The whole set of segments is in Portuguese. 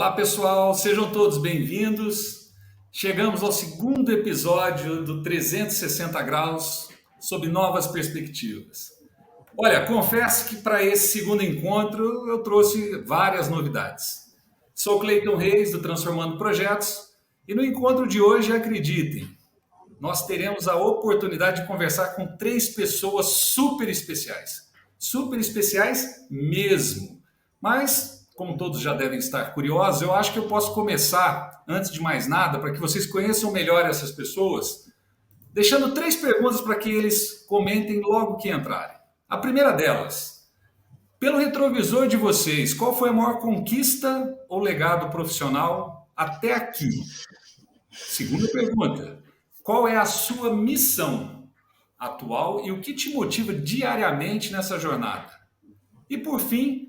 Olá, pessoal, sejam todos bem-vindos. Chegamos ao segundo episódio do 360 Graus sob novas perspectivas. Olha, confesso que para esse segundo encontro eu trouxe várias novidades. Sou Cleiton Reis, do Transformando Projetos, e no encontro de hoje, acreditem, nós teremos a oportunidade de conversar com 3 pessoas super especiais. Super especiais mesmo. Mas, como todos já devem estar curiosos, eu acho que eu posso começar, antes de mais nada, para que vocês conheçam melhor essas pessoas, deixando 3 perguntas para que eles comentem logo que entrarem. A primeira delas, pelo retrovisor de vocês, qual foi a maior conquista ou legado profissional até aqui? Segunda pergunta, qual é a sua missão atual e o que te motiva diariamente nessa jornada? E por fim,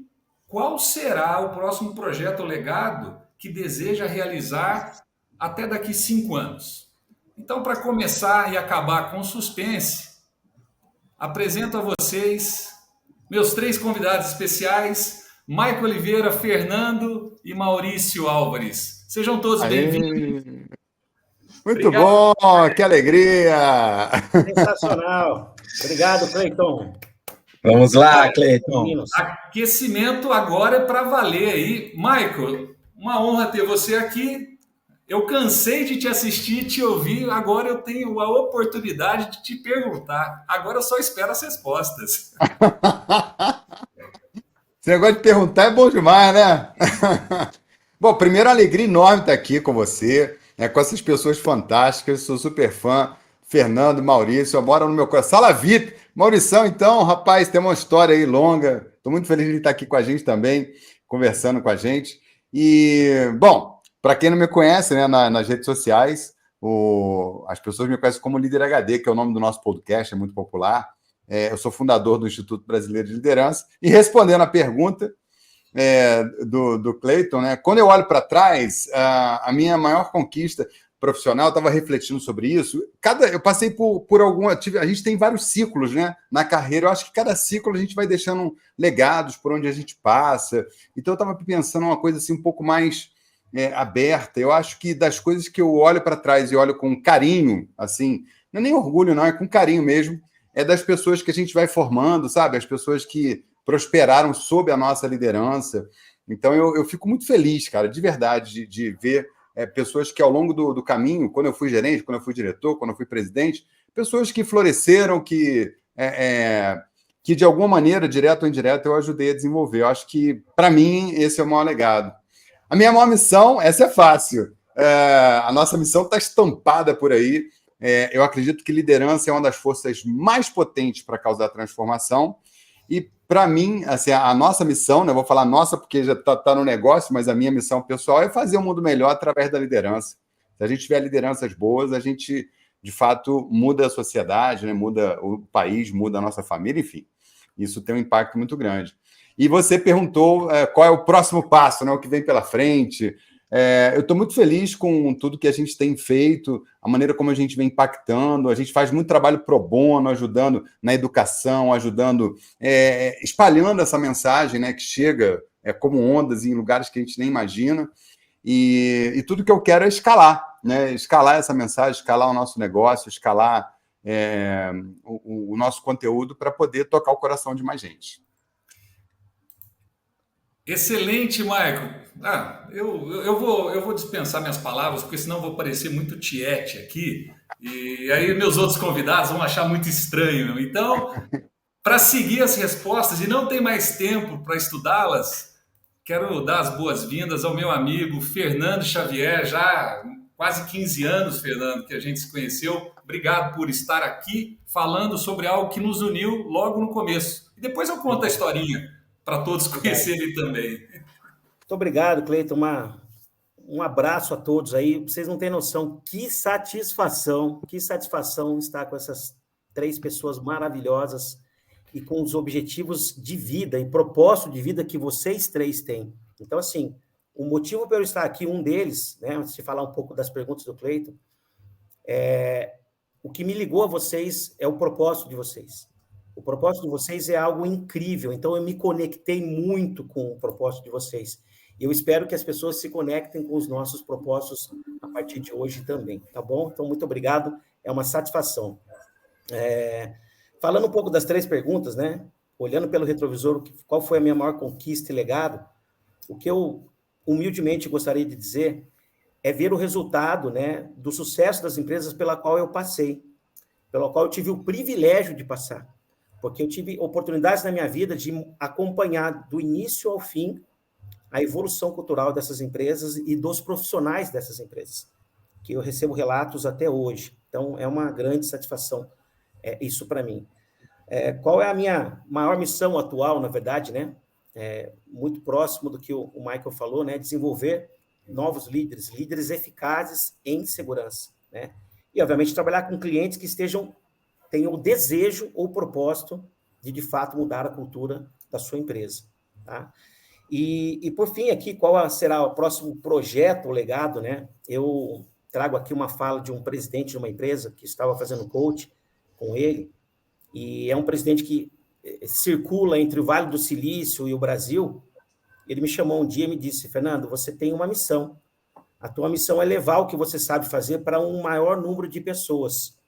qual será o próximo projeto ou legado que deseja realizar até daqui 5 anos? Então, para começar e acabar com suspense, apresento a vocês meus 3 convidados especiais, Maico Oliveira, Fernando e Maurício Álvares. Sejam todos bem-vindos. Muito Obrigado. Bom, que alegria! Sensacional. Obrigado, Cleiton. Vamos lá, Cleiton. Aquecimento agora é para valer aí. Michael, uma honra ter você aqui. Eu cansei de te assistir, te ouvir, agora eu tenho a oportunidade de te perguntar. Agora eu só espero as respostas. Esse negócio de perguntar é bom demais, né? Bom, primeiro, alegria enorme estar aqui com você, né, com essas pessoas fantásticas. Sou super fã. Fernando, Maurício, mora no meu coração. Sala VIP. Maurição, então, rapaz, tem uma história aí longa. Estou muito feliz de estar aqui com a gente também, conversando com a gente. E, bom, para quem não me conhece, né, nas redes sociais, as pessoas me conhecem como Líder HD, que é o nome do nosso podcast, é muito popular. Eu sou fundador do Instituto Brasileiro de Liderança. E respondendo a pergunta do Cleiton, né, quando eu olho para trás, a minha maior conquista profissional, eu estava refletindo sobre isso. Eu passei por alguma... A gente tem vários ciclos, né, na carreira. Eu acho que cada ciclo a gente vai deixando legados por onde a gente passa. Então, eu estava pensando uma coisa assim um pouco mais aberta. Eu acho que das coisas que eu olho para trás e olho com carinho, assim, não é nem orgulho, não, é com carinho mesmo, é das pessoas que a gente vai formando, sabe? As pessoas que prosperaram sob a nossa liderança. Então, eu fico muito feliz, cara, de verdade, de ver pessoas que ao longo do caminho, quando eu fui gerente, quando eu fui diretor, quando eu fui presidente, pessoas que floresceram, que de alguma maneira, direta ou indireta, eu ajudei a desenvolver. Eu acho que, para mim, esse é o maior legado. A minha maior missão, essa é fácil. A nossa missão está estampada por aí. Eu acredito que liderança é uma das forças mais potentes para causar transformação. E, para mim, assim, a nossa missão, né, eu vou falar nossa porque já está no negócio, mas a minha missão pessoal é fazer um mundo melhor através da liderança. Se a gente tiver lideranças boas, a gente, de fato, muda a sociedade, né, muda o país, muda a nossa família, enfim. Isso tem um impacto muito grande. E você perguntou qual é o próximo passo, né, o que vem pela frente. Eu estou muito feliz com tudo que a gente tem feito, a maneira como a gente vem impactando. A gente faz muito trabalho pro bono, ajudando na educação, ajudando, espalhando essa mensagem, né, que chega como ondas em lugares que a gente nem imagina. E tudo que eu quero é escalar, né, escalar essa mensagem, escalar o nosso negócio, escalar o nosso conteúdo para poder tocar o coração de mais gente. Excelente, Michael. Eu vou dispensar minhas palavras, porque senão eu vou parecer muito tiete aqui. E aí meus outros convidados vão achar muito estranho. Então, para seguir as respostas e não ter mais tempo para estudá-las, quero dar as boas-vindas ao meu amigo Fernando Xavier, já quase 15 anos, Fernando, que a gente se conheceu. Obrigado por estar aqui falando sobre algo que nos uniu logo no começo. E depois eu conto a historinha para todos conhecerem também. Muito obrigado, Cleiton. Um abraço a todos aí. Vocês não têm noção que satisfação estar com essas 3 pessoas maravilhosas e com os objetivos de vida e propósito de vida que vocês 3 têm. Então, assim, o motivo para eu estar aqui, um deles, né, antes de falar um pouco das perguntas do Cleiton, o que me ligou a vocês é o propósito de vocês. O propósito de vocês é algo incrível, então eu me conectei muito com o propósito de vocês. E eu espero que as pessoas se conectem com os nossos propósitos a partir de hoje também, tá bom? Então, muito obrigado, é uma satisfação. Falando um pouco das 3 perguntas, né? Olhando pelo retrovisor, qual foi a minha maior conquista e legado? O que eu humildemente gostaria de dizer é ver o resultado, né, do sucesso das empresas pela qual eu passei, pela qual eu tive o privilégio de passar, porque eu tive oportunidades na minha vida de acompanhar do início ao fim a evolução cultural dessas empresas e dos profissionais dessas empresas, que eu recebo relatos até hoje. Então, é uma grande satisfação isso para mim. Qual é a minha maior missão atual, na verdade, né? Muito próximo do que o Michael falou, né? Desenvolver novos líderes eficazes em segurança, né? E, obviamente, trabalhar com clientes que tenham o desejo ou o propósito de fato, mudar a cultura da sua empresa, tá? E por fim, aqui, qual será o próximo projeto, o legado, né? Eu trago aqui uma fala de um presidente de uma empresa que estava fazendo coach com ele, e é um presidente que circula entre o Vale do Silício e o Brasil. Ele me chamou um dia e me disse: Fernando, você tem uma missão. A tua missão é levar o que você sabe fazer para um maior número de pessoas.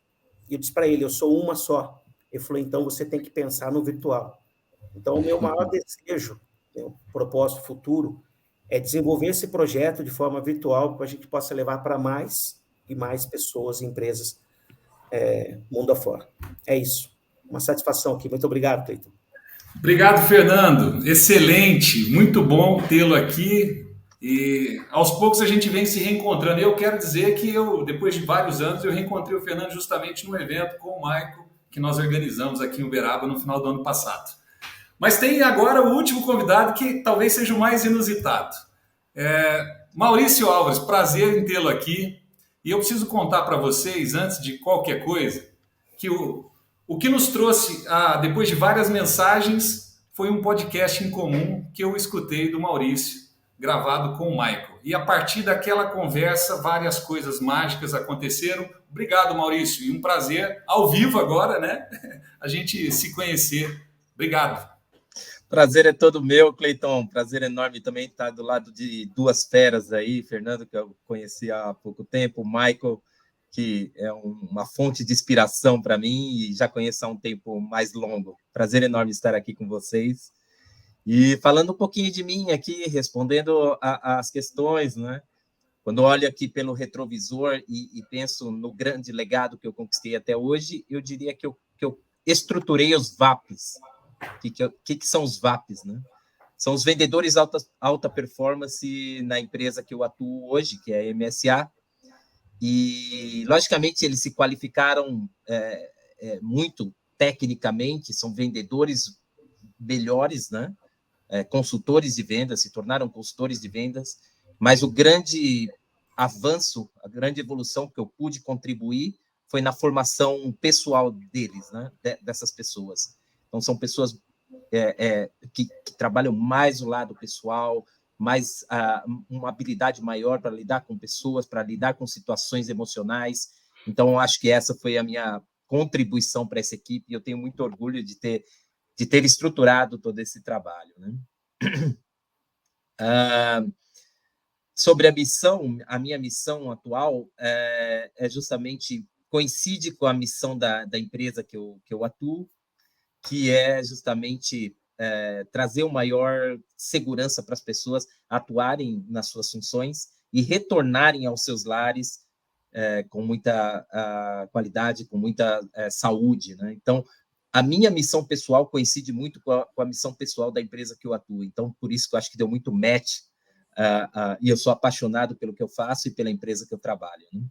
E eu disse para ele: eu sou uma só. Ele falou: então você tem que pensar no virtual. Então, o meu maior desejo, o propósito futuro, é desenvolver esse projeto de forma virtual para que a gente possa levar para mais e mais pessoas e empresas mundo afora. É isso. Uma satisfação aqui. Muito obrigado, Cleiton. Obrigado, Fernando. Excelente, muito bom tê-lo aqui. E aos poucos a gente vem se reencontrando. Eu quero dizer que depois de vários anos, eu reencontrei o Fernando justamente num evento com o Michael, que nós organizamos aqui em Uberaba no final do ano passado. Mas tem agora o último convidado que talvez seja o mais inusitado. Maurício Álvares, prazer em tê-lo aqui. E eu preciso contar para vocês, antes de qualquer coisa, que o que nos trouxe, depois de várias mensagens, foi um podcast em comum que eu escutei do Maurício, gravado com o Michael. E a partir daquela conversa, várias coisas mágicas aconteceram. Obrigado, Maurício. E um prazer, ao vivo agora, né? A gente se conhecer. Obrigado. Prazer é todo meu, Cleiton. Prazer enorme também estar do lado de 2 feras aí, Fernando, que eu conheci há pouco tempo, o Michael, que é uma fonte de inspiração para mim e já conheço há um tempo mais longo. Prazer enorme estar aqui com vocês. E falando um pouquinho de mim aqui, respondendo às questões, né? Quando olho aqui pelo retrovisor e penso no grande legado que eu conquistei até hoje, eu diria que eu estruturei os VAPs. O que são os VAPs, né? São os vendedores alta performance na empresa que eu atuo hoje, que é a MSA. E, logicamente, eles se qualificaram muito tecnicamente, são vendedores melhores, né? Consultores de vendas, se tornaram consultores de vendas, mas o grande avanço, a grande evolução que eu pude contribuir foi na formação pessoal deles, né? Dessas pessoas. Então, são pessoas que trabalham mais o lado pessoal, mais uma habilidade maior para lidar com pessoas, para lidar com situações emocionais. Então, acho que essa foi a minha contribuição para essa equipe e eu tenho muito orgulho de ter estruturado todo esse trabalho, né? Sobre a minha missão atual justamente coincide com a missão da empresa que eu atuo, que é justamente trazer uma maior segurança para as pessoas atuarem nas suas funções e retornarem aos seus lares com muita qualidade, com muita saúde, né? Então, a minha missão pessoal coincide muito com a missão pessoal da empresa que eu atuo. Então, por isso que eu acho que deu muito match e eu sou apaixonado pelo que eu faço e pela empresa que eu trabalho, né?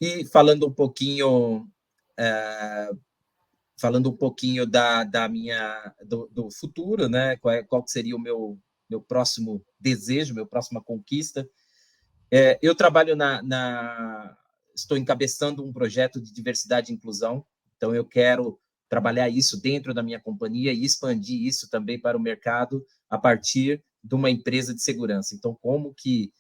E falando um pouquinho do futuro, né? Qual seria o meu próximo desejo, minha próxima conquista? Eu trabalho estou encabeçando um projeto de diversidade e inclusão, então eu quero trabalhar isso dentro da minha companhia e expandir isso também para o mercado a partir de uma empresa de segurança. Então, como que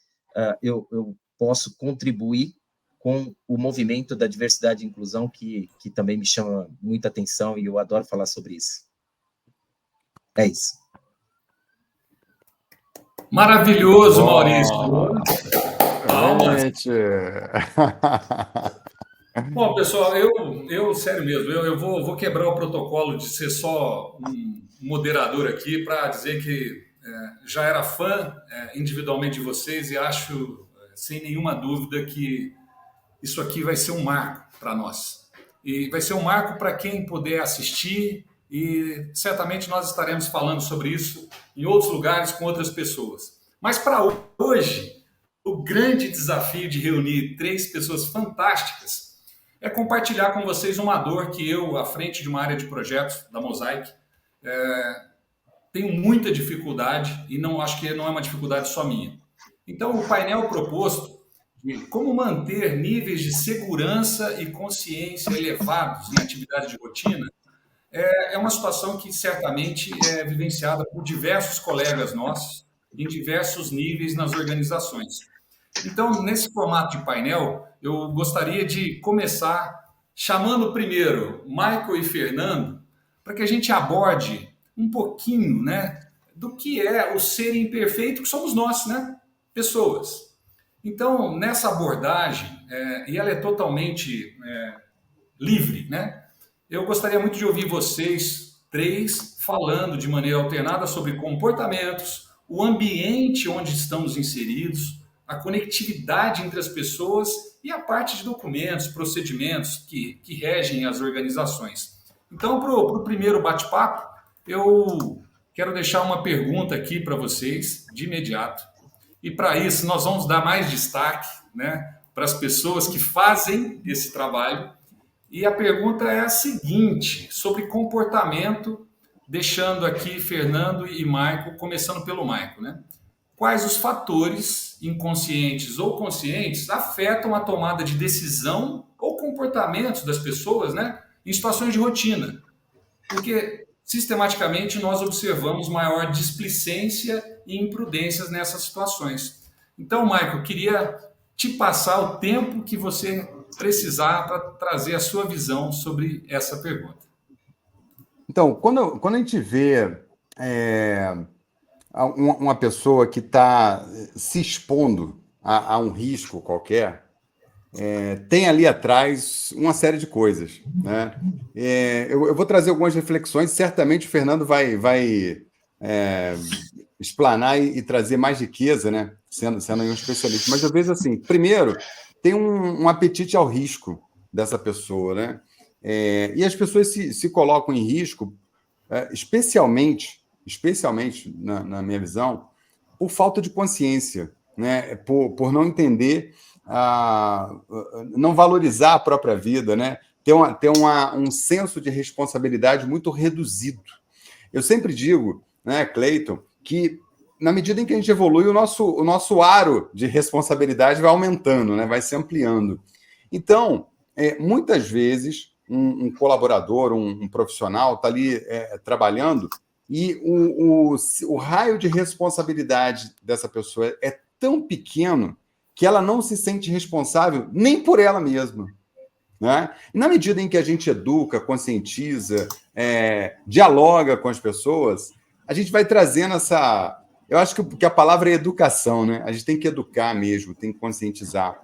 eu posso contribuir com o movimento da diversidade e inclusão, que também me chama muita atenção e eu adoro falar sobre isso. É isso. Maravilhoso, Maurício. Palmas. Gente. Bom, pessoal, eu sério mesmo, eu vou quebrar o protocolo de ser só um moderador aqui para dizer que já era fã individualmente de vocês e acho, sem nenhuma dúvida, que isso aqui vai ser um marco para nós. E vai ser um marco para quem puder assistir e certamente nós estaremos falando sobre isso em outros lugares com outras pessoas. Mas para hoje, o grande desafio de reunir 3 pessoas fantásticas é compartilhar com vocês uma dor que eu, à frente de uma área de projetos da Mosaic, tenho muita dificuldade e não acho que não é uma dificuldade só minha. Então, o painel proposto de como manter níveis de segurança e consciência elevados em atividades de rotina é uma situação que certamente é vivenciada por diversos colegas nossos em diversos níveis nas organizações. Então, nesse formato de painel, eu gostaria de começar chamando primeiro Michael e Fernando para que a gente aborde um pouquinho, né, do que é o ser imperfeito que somos nós, né, pessoas. Então, nessa abordagem, e ela é totalmente livre, né, eu gostaria muito de ouvir vocês 3 falando de maneira alternada sobre comportamentos, o ambiente onde estamos inseridos, a conectividade entre as pessoas e a parte de documentos, procedimentos que regem as organizações. Então, para o primeiro bate-papo, eu quero deixar uma pergunta aqui para vocês de imediato. E para isso, nós vamos dar mais destaque, né, para as pessoas que fazem esse trabalho. E a pergunta é a seguinte, sobre comportamento, deixando aqui Fernando e Michael, começando pelo Michael, né? Quais os fatores, inconscientes ou conscientes, afetam a tomada de decisão ou comportamentos das pessoas, né, em situações de rotina? Porque, sistematicamente, nós observamos maior displicência e imprudências nessas situações. Então, Michael, queria te passar o tempo que você precisar para trazer a sua visão sobre essa pergunta. Então, quando a gente vê uma pessoa que está se expondo a um risco qualquer, tem ali atrás uma série de coisas, né? Eu vou trazer algumas reflexões, certamente o Fernando vai explanar e trazer mais riqueza, né? Sendo um especialista. Mas eu vejo assim, primeiro, tem um apetite ao risco dessa pessoa, né? E as pessoas se colocam em risco, especialmente na minha visão, por falta de consciência, né? Por não entender, não valorizar a própria vida, né? Ter um senso de responsabilidade muito reduzido. Eu sempre digo, né, Cleiton, que na medida em que a gente evolui, o nosso aro de responsabilidade vai aumentando, né? Vai se ampliando. Então, muitas vezes, um colaborador, um profissional está ali trabalhando e o raio de responsabilidade dessa pessoa é tão pequeno que ela não se sente responsável nem por ela mesma, né? E na medida em que a gente educa, conscientiza, dialoga com as pessoas, a gente vai trazendo essa... Eu acho que a palavra é educação, né? A gente tem que educar mesmo, tem que conscientizar.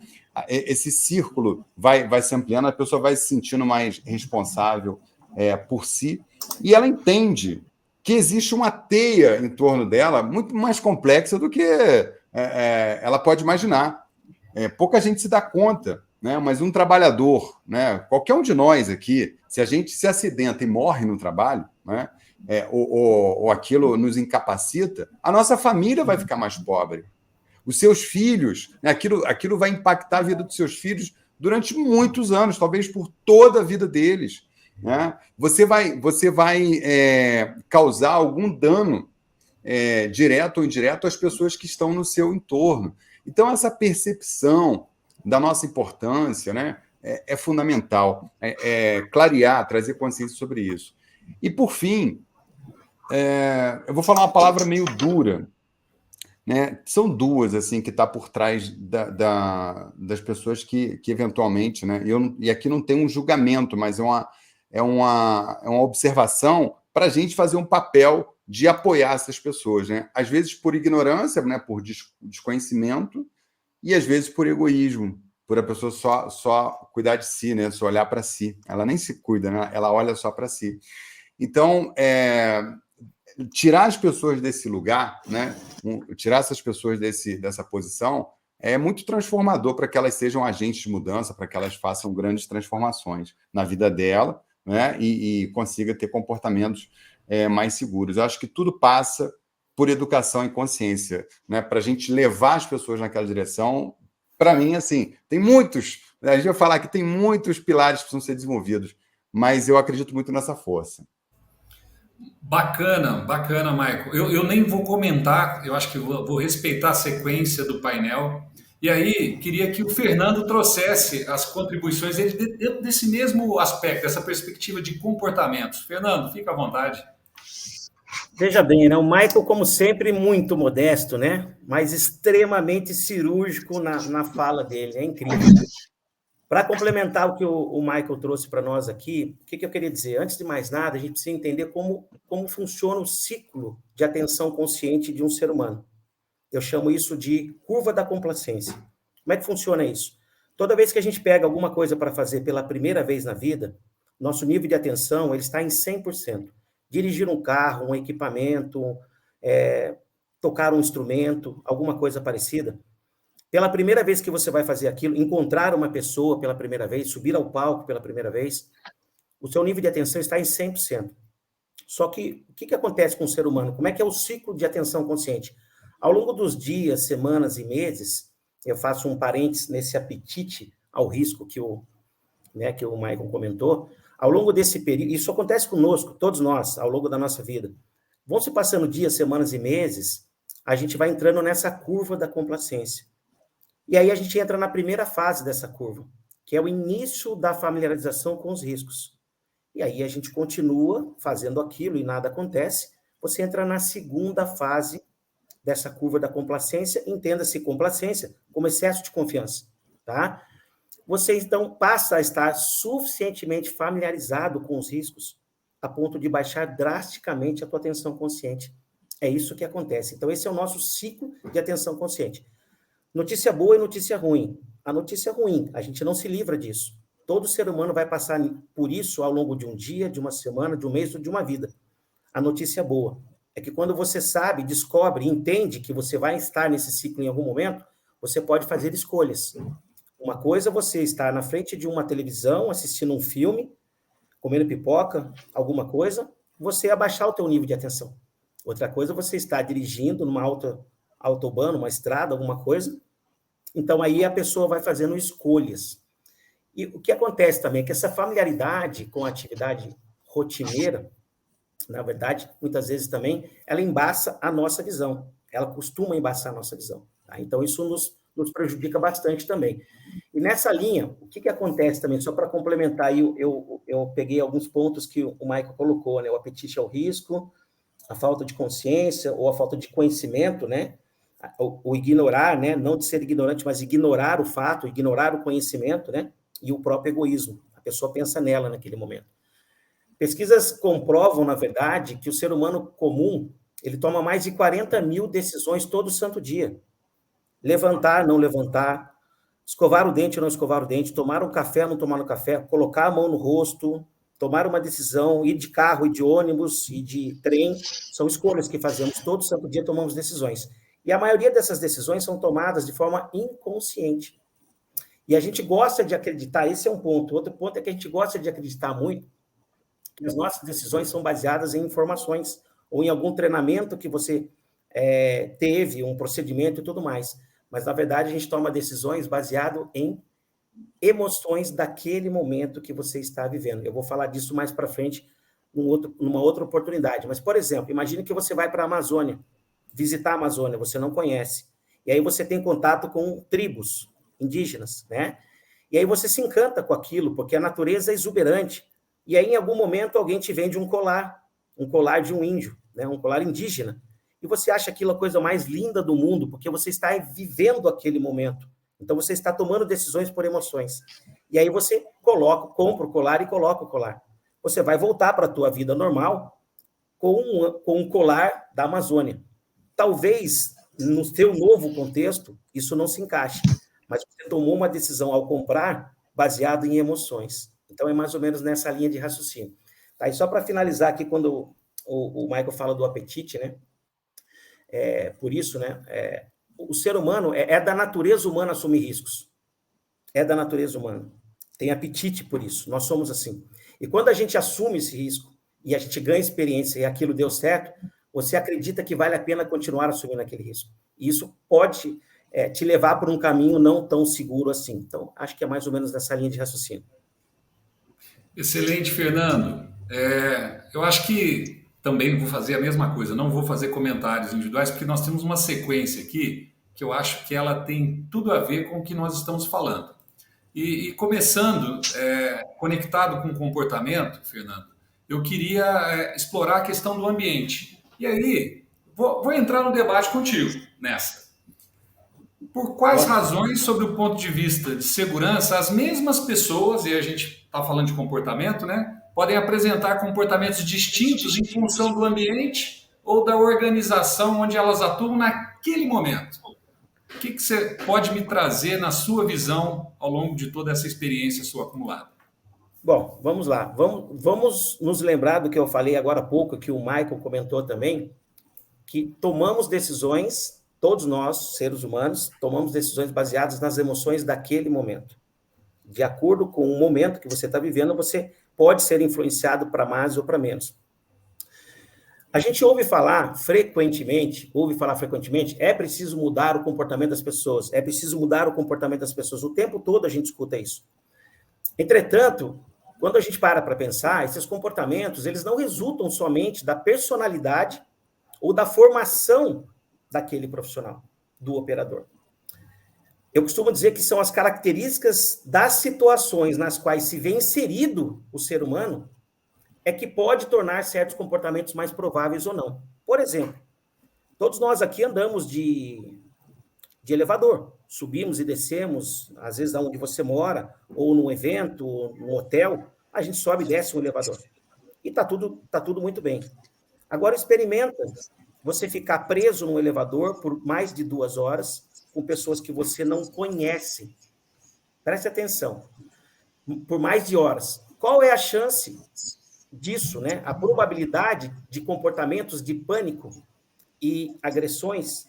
Esse círculo vai se ampliando, a pessoa vai se sentindo mais responsável por si, e ela entende que existe uma teia em torno dela muito mais complexa do que ela pode imaginar. Pouca gente se dá conta, né? Mas um trabalhador, né? Qualquer um de nós aqui, se a gente se acidenta e morre no trabalho, né? Ou aquilo nos incapacita, a nossa família vai ficar mais pobre. Os seus filhos, né? Aquilo vai impactar a vida dos seus filhos durante muitos anos, talvez por toda a vida deles, né? Você vai causar algum dano direto ou indireto às pessoas que estão no seu entorno. Então, essa percepção da nossa importância, né, é fundamental. Clarear, trazer consciência sobre isso. E, por fim, eu vou falar uma palavra meio dura, né? São duas assim que está por trás das pessoas que eventualmente, né? E aqui não tem um julgamento, mas é uma observação para a gente fazer um papel de apoiar essas pessoas, né? Às vezes por ignorância, né? Por desconhecimento, e às vezes por egoísmo, por a pessoa só cuidar de si, né? Só olhar para si. Ela nem se cuida, né? Ela olha só para si. Então, tirar as pessoas desse lugar, né? Tirar essas pessoas dessa posição é muito transformador para que elas sejam agentes de mudança, para que elas façam grandes transformações na vida dela, né? E consiga ter comportamentos mais seguros. Eu acho que tudo passa por educação e consciência, né? Para a gente levar as pessoas naquela direção. Para mim, assim, tem muitos, a gente vai falar que tem muitos pilares que precisam ser desenvolvidos, mas eu acredito muito nessa força. Bacana, bacana, Michael. Eu nem vou comentar, eu acho que vou respeitar a sequência do painel. E aí, queria que o Fernando trouxesse as contribuições dele dentro desse mesmo aspecto, dessa perspectiva de comportamentos. Fernando, fica à vontade. Veja bem, né? O Michael, como sempre, muito modesto, né? Mas extremamente cirúrgico na fala dele. É incrível. Para complementar o que o Michael trouxe para nós aqui, o que eu queria dizer? Antes de mais nada, a gente precisa entender como funciona o ciclo de atenção consciente de um ser humano. Eu chamo isso de curva da complacência. Como é que funciona isso? Toda vez que a gente pega alguma coisa para fazer pela primeira vez na vida, nosso nível de atenção ele está em 100%. Dirigir um carro, um equipamento, tocar um instrumento, alguma coisa parecida. Pela primeira vez que você vai fazer aquilo, encontrar uma pessoa pela primeira vez, subir ao palco pela primeira vez, o seu nível de atenção está em 100%. Só que, o que acontece com o ser humano? Como é que é o ciclo de atenção consciente? Ao longo dos dias, semanas e meses, eu faço um parênteses nesse apetite ao risco que o Michael comentou, ao longo desse período, isso acontece conosco, todos nós, ao longo da nossa vida. Vão se passando dias, semanas e meses, a gente vai entrando nessa curva da complacência. E aí a gente entra na primeira fase dessa curva, que é o início da familiarização com os riscos. E aí a gente continua fazendo aquilo e nada acontece, você entra na segunda fase dessa curva da complacência, entenda-se complacência como excesso de confiança, tá? Você, então, passa a estar suficientemente familiarizado com os riscos a ponto de baixar drasticamente a tua atenção consciente. É isso que acontece. Então, esse é o nosso ciclo de atenção consciente. Notícia boa e notícia ruim. A notícia ruim, a gente não se livra disso. Todo ser humano vai passar por isso ao longo de um dia, de uma semana, de um mês ou de uma vida. A notícia boa é que quando você sabe, descobre, entende que você vai estar nesse ciclo em algum momento, você pode fazer escolhas. Uma coisa é você estar na frente de uma televisão, assistindo um filme, comendo pipoca, alguma coisa, você abaixar o teu nível de atenção. Outra coisa é você estar dirigindo numa autobahn, numa estrada, alguma coisa. Então, aí a pessoa vai fazendo escolhas. E o que acontece também é que essa familiaridade com a atividade rotineira, na verdade, muitas vezes também, ela embaça a nossa visão. Ela costuma embaçar a nossa visão. Tá? Então, isso nos prejudica bastante também. E nessa linha, o que acontece também? Só para complementar, eu peguei alguns pontos que o Michael colocou, né? O apetite ao risco, a falta de consciência ou a falta de conhecimento, né? O ignorar, né? Não de ser ignorante, mas ignorar o fato, ignorar o conhecimento, né? E o próprio egoísmo. A pessoa pensa nela naquele momento. Pesquisas comprovam, na verdade, que o ser humano comum, ele toma mais de 40 mil decisões todo santo dia. Levantar, não levantar, escovar o dente ou não escovar o dente, tomar um café ou não tomar um café, colocar a mão no rosto, tomar uma decisão, ir de carro, ir de ônibus, ir de trem, são escolhas que fazemos todo santo dia, tomamos decisões. E a maioria dessas decisões são tomadas de forma inconsciente. E a gente gosta de acreditar, esse é um ponto. Outro ponto é que a gente gosta de acreditar muito que as nossas decisões são baseadas em informações ou em algum treinamento que você teve, um procedimento e tudo mais. Mas, na verdade, a gente toma decisões baseado em emoções daquele momento que você está vivendo. Eu vou falar disso mais para frente numa outra oportunidade. Mas, por exemplo, imagine que você vai para a Amazônia, visitar a Amazônia, você não conhece. E aí você tem contato com tribos indígenas, né? E aí você se encanta com aquilo, porque a natureza é exuberante. E aí, em algum momento, alguém te vende um colar de um índio, né? Um colar indígena. E você acha aquilo a coisa mais linda do mundo, porque você está vivendo aquele momento. Então, você está tomando decisões por emoções. E aí você compra o colar e coloca o colar. Você vai voltar para a tua vida normal, com um colar da Amazônia. Talvez, no seu novo contexto, isso não se encaixe, mas você tomou uma decisão ao comprar baseado em emoções. Então, é mais ou menos nessa linha de raciocínio. Tá, e só para finalizar aqui, quando o Michael fala do apetite, né? Por isso, né? O ser humano, é da natureza humana assumir riscos. É da natureza humana. Tem apetite por isso. Nós somos assim. E quando a gente assume esse risco e a gente ganha experiência e aquilo deu certo, você acredita que vale a pena continuar assumindo aquele risco. E isso pode te levar por um caminho não tão seguro assim. Então, acho que é mais ou menos nessa linha de raciocínio. Excelente, Fernando. Eu acho que também vou fazer a mesma coisa, não vou fazer comentários individuais, porque nós temos uma sequência aqui que eu acho que ela tem tudo a ver com o que nós estamos falando. E começando, conectado com o comportamento, Fernando, eu queria explorar a questão do ambiente. E aí, vou entrar no debate contigo nessa. Por quais razões, sobre o ponto de vista de segurança, as mesmas pessoas, e a gente está falando de comportamento, né, podem apresentar comportamentos distintos em função do ambiente ou da organização onde elas atuam naquele momento? O que você pode me trazer na sua visão ao longo de toda essa experiência sua acumulada? Bom, vamos lá. Vamos nos lembrar do que eu falei agora há pouco, que o Michael comentou também, que tomamos decisões, todos nós, seres humanos, tomamos decisões baseadas nas emoções daquele momento. De acordo com o momento que você está vivendo, você pode ser influenciado para mais ou para menos. A gente ouve falar frequentemente, é preciso mudar o comportamento das pessoas, é preciso mudar o comportamento das pessoas. O tempo todo a gente escuta isso. Entretanto, quando a gente para pensar, esses comportamentos, eles não resultam somente da personalidade ou da formação daquele profissional, do operador. Eu costumo dizer que são as características das situações nas quais se vê inserido o ser humano é que pode tornar certos comportamentos mais prováveis ou não. Por exemplo, todos nós aqui andamos de elevador, subimos e descemos, às vezes onde você mora, ou num evento, ou num hotel, a gente sobe e desce um elevador. E tá tudo muito bem. Agora experimenta você ficar preso num elevador por mais de 2 horas com pessoas que você não conhece. Preste atenção. Por mais de horas. Qual é a chance disso, né? A probabilidade de comportamentos de pânico e agressões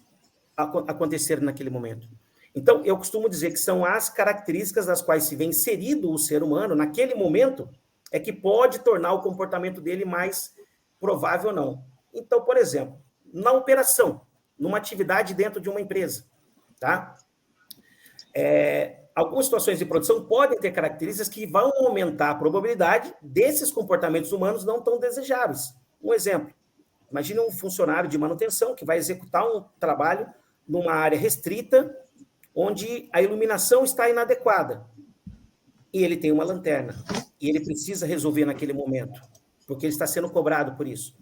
acontecerem naquele momento. Então, eu costumo dizer que são as características das quais se vê inserido o ser humano naquele momento é que pode tornar o comportamento dele mais provável ou não. Então, por exemplo, na operação, numa atividade dentro de uma empresa, tá? Algumas situações de produção podem ter características que vão aumentar a probabilidade desses comportamentos humanos não tão desejáveis. Um exemplo, imagine um funcionário de manutenção que vai executar um trabalho numa área restrita, onde a iluminação está inadequada, e ele tem uma lanterna, e ele precisa resolver naquele momento, porque ele está sendo cobrado por isso.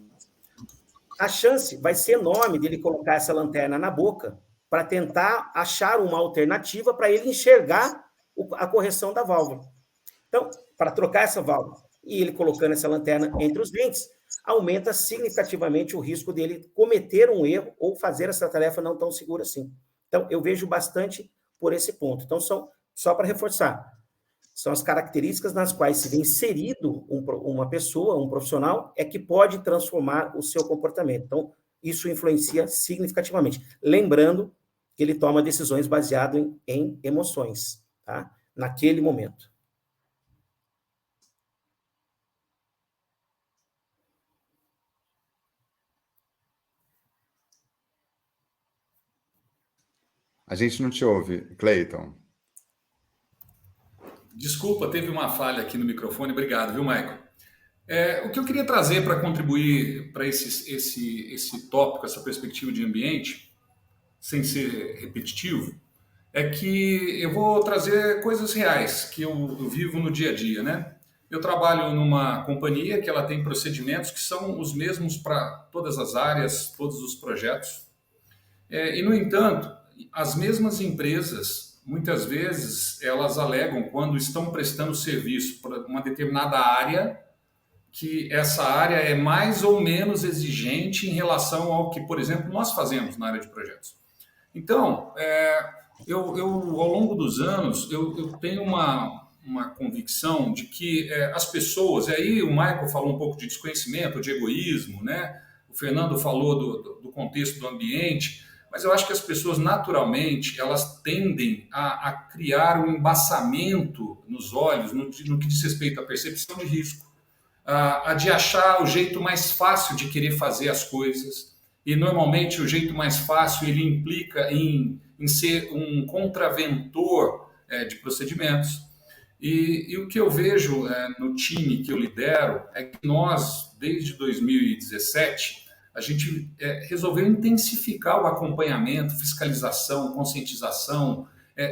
A chance vai ser enorme dele colocar essa lanterna na boca para tentar achar uma alternativa para ele enxergar a correção da válvula. Então, para trocar essa válvula, e ele colocando essa lanterna entre os dentes, aumenta significativamente o risco dele cometer um erro ou fazer essa tarefa não tão segura assim. Então, eu vejo bastante por esse ponto. Então, só para reforçar, são as características nas quais se vê inserido uma pessoa, um profissional, é que pode transformar o seu comportamento. Então, isso influencia significativamente. Lembrando que ele toma decisões baseadas em emoções, tá? Naquele momento. A gente não te ouve, Cleiton. Desculpa, teve uma falha aqui no microfone. Obrigado, viu, Michael? O que eu queria trazer para contribuir para esse tópico, essa perspectiva de ambiente, sem ser repetitivo, é que eu vou trazer coisas reais que eu vivo no dia a dia, né? Eu trabalho numa companhia que ela tem procedimentos que são os mesmos para todas as áreas, todos os projetos. E, no entanto, as mesmas empresas, muitas vezes, elas alegam, quando estão prestando serviço para uma determinada área, que essa área é mais ou menos exigente em relação ao que, por exemplo, nós fazemos na área de projetos. Então, ao longo dos anos, eu tenho uma convicção de que as pessoas, e aí o Michael falou um pouco de desconhecimento, de egoísmo, né? O Fernando falou do contexto do ambiente, mas eu acho que as pessoas, naturalmente, elas tendem a criar um embaçamento nos olhos no que diz respeito à percepção de risco, a de achar o jeito mais fácil de querer fazer as coisas. E, normalmente, o jeito mais fácil ele implica em ser um contraventor de procedimentos. E o que eu vejo no time que eu lidero é que nós, desde 2017, a gente resolveu intensificar o acompanhamento, fiscalização, conscientização,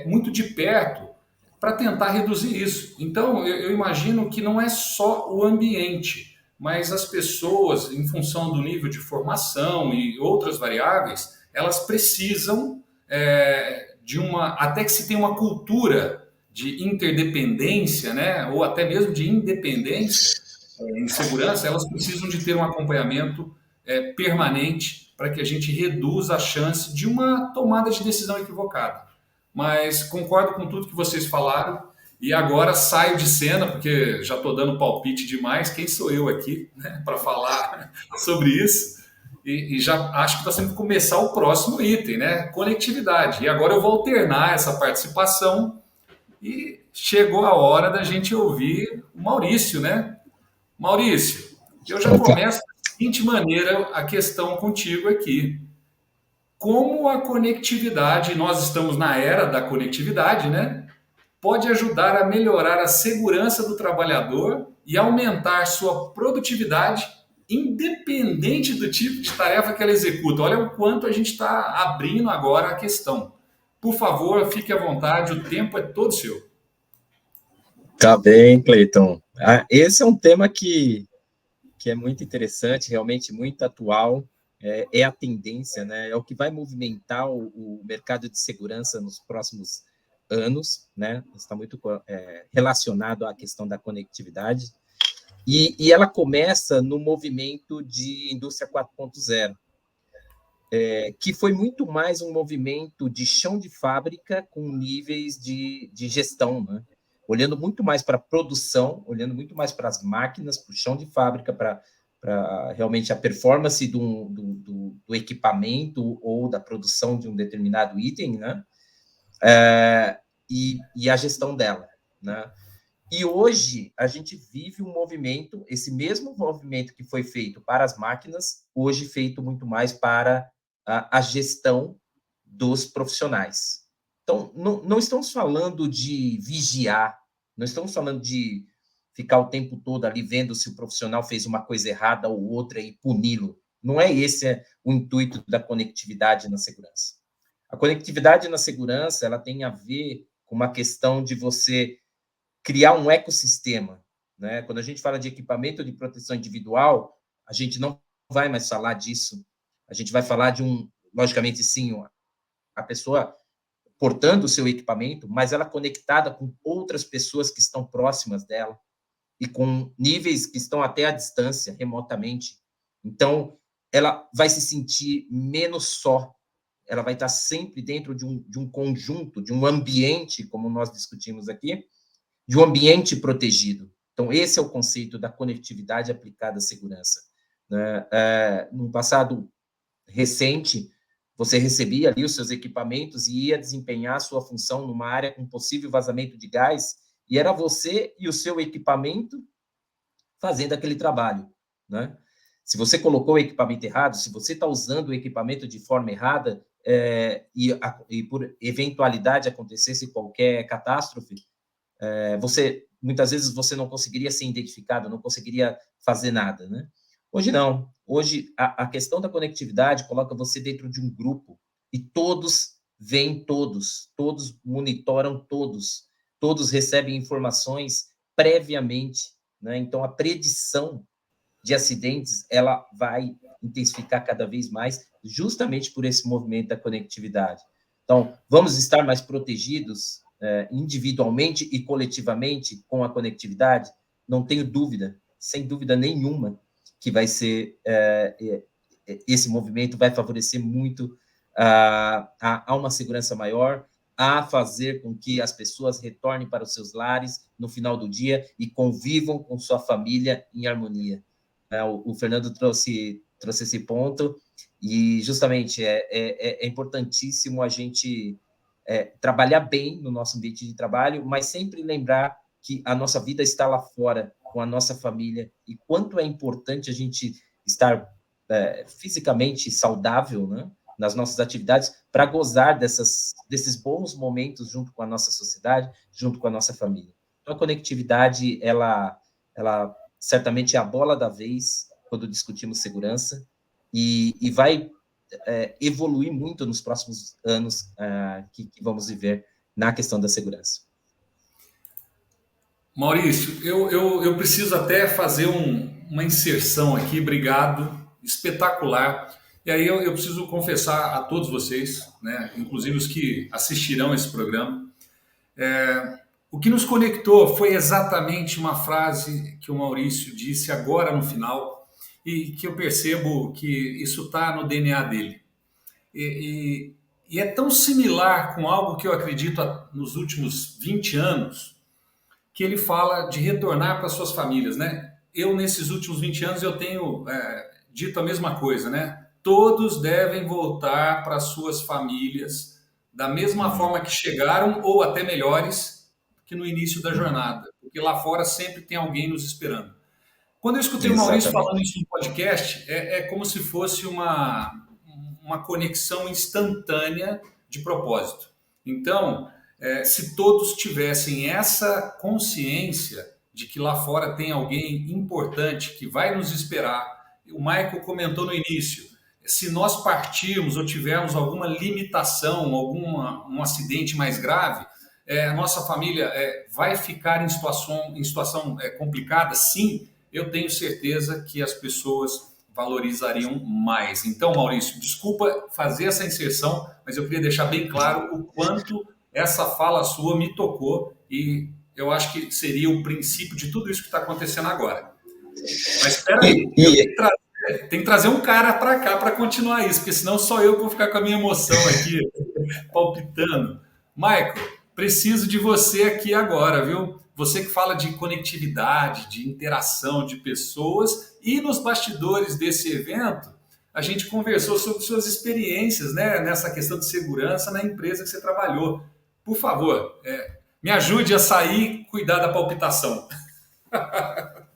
muito de perto, para tentar reduzir isso. Então, eu imagino que não é só o ambiente, mas as pessoas, em função do nível de formação e outras variáveis, elas precisam até que se tenha uma cultura de interdependência, né, ou até mesmo de independência em segurança, elas precisam de ter um acompanhamento permanente para que a gente reduza a chance de uma tomada de decisão equivocada. Mas concordo com tudo que vocês falaram e agora saio de cena, porque já estou dando palpite demais. Quem sou eu aqui, né, para falar sobre isso? E já acho que está sendo começar o próximo item, né? Conectividade. E agora eu vou alternar essa participação e chegou a hora da gente ouvir o Maurício, né? Maurício, eu já começo da seguinte maneira a questão contigo aqui. Como a conectividade, nós estamos na era da conectividade, né? Pode ajudar a melhorar a segurança do trabalhador e aumentar sua produtividade, independente do tipo de tarefa que ela executa. Olha o quanto a gente está abrindo agora a questão. Por favor, fique à vontade, o tempo é todo seu. Tá bem, Cleiton. Esse é um tema que é muito interessante, realmente muito atual, é a tendência, né? É o que vai movimentar o mercado de segurança nos próximos anos, né? Está muito relacionado à questão da conectividade. E ela começa no movimento de indústria 4.0, que foi muito mais um movimento de chão de fábrica com níveis de gestão, né? Olhando muito mais para a produção, olhando muito mais para as máquinas, para o chão de fábrica, para realmente a performance do equipamento ou da produção de um determinado item, né? E a gestão dela, né? E hoje a gente vive um movimento, esse mesmo movimento que foi feito para as máquinas, hoje feito muito mais para a gestão dos profissionais. Então, não estamos falando de vigiar, não estamos falando de ficar o tempo todo ali vendo se o profissional fez uma coisa errada ou outra e puni-lo. Não é esse o intuito da conectividade na segurança. A conectividade na segurança, ela tem a ver com uma questão de você criar um ecossistema, né? Quando a gente fala de equipamento de proteção individual, a gente não vai mais falar disso. A gente vai falar de logicamente, sim, a pessoa portando o seu equipamento, mas ela conectada com outras pessoas que estão próximas dela e com níveis que estão até à distância, remotamente. Então, ela vai se sentir menos só. Ela vai estar sempre dentro de um conjunto, de um ambiente, como nós discutimos aqui, de um ambiente protegido. Então, esse é o conceito da conectividade aplicada à segurança. No passado recente, você recebia ali os seus equipamentos e ia desempenhar a sua função numa área com possível vazamento de gás, e era você e o seu equipamento fazendo aquele trabalho, né? Se você colocou o equipamento errado, se você está usando o equipamento de forma errada, e por eventualidade acontecesse qualquer catástrofe, muitas vezes você não conseguiria ser identificado, não conseguiria fazer nada, né? Hoje não. Hoje a questão da conectividade coloca você dentro de um grupo e todos veem todos monitoram todos recebem informações previamente, né? Então a predição de acidentes ela vai intensificar cada vez mais, justamente por esse movimento da conectividade. Então vamos estar mais protegidos individualmente e coletivamente com a conectividade? Não tenho dúvida. sem dúvida nenhuma, que vai ser, esse movimento vai favorecer muito a uma segurança maior, a fazer com que as pessoas retornem para os seus lares no final do dia e convivam com sua família em harmonia. O Fernando trouxe esse ponto, e justamente é importantíssimo a gente trabalhar bem no nosso ambiente de trabalho, mas sempre lembrar que a nossa vida está lá fora, com a nossa família, e quanto é importante a gente estar fisicamente saudável, né, nas nossas atividades, para gozar desses bons momentos junto com a nossa sociedade, junto com a nossa família. Então, a conectividade, ela certamente é a bola da vez quando discutimos segurança, e vai evoluir muito nos próximos anos que vamos viver na questão da segurança. Maurício, eu preciso até fazer uma inserção aqui, obrigado, espetacular. E aí eu preciso confessar a todos vocês, né, inclusive os que assistirão esse programa, o que nos conectou foi exatamente uma frase que o Maurício disse agora no final, e que eu percebo que isso está no DNA dele. E é tão similar com algo que eu acredito nos últimos 20 anos, que ele fala de retornar para suas famílias, né? Eu, nesses últimos 20 anos, eu tenho dito a mesma coisa, né? Todos devem voltar para suas famílias da mesma forma que chegaram, ou até melhores que no início da jornada, porque lá fora sempre tem alguém nos esperando. Quando eu escutei o Maurício falando isso no podcast, é como se fosse uma conexão instantânea de propósito. Então, se todos tivessem essa consciência de que lá fora tem alguém importante que vai nos esperar, o Michael comentou no início, se nós partirmos ou tivermos alguma limitação, um acidente mais grave, a nossa família vai ficar em situação complicada, sim. Eu tenho certeza que as pessoas valorizariam mais. Então, Maurício, desculpa fazer essa inserção, mas eu queria deixar bem claro o quanto essa fala sua me tocou, e eu acho que seria o princípio de tudo isso que está acontecendo agora. Mas espera aí, tem que trazer um cara para cá para continuar isso, porque senão só eu vou ficar com a minha emoção aqui, palpitando. Michael, preciso de você aqui agora, viu? Você que fala de conectividade, de interação de pessoas, e nos bastidores desse evento, a gente conversou sobre suas experiências, né, nessa questão de segurança na empresa que você trabalhou. Por favor, me ajude a sair e cuidar da palpitação. Tá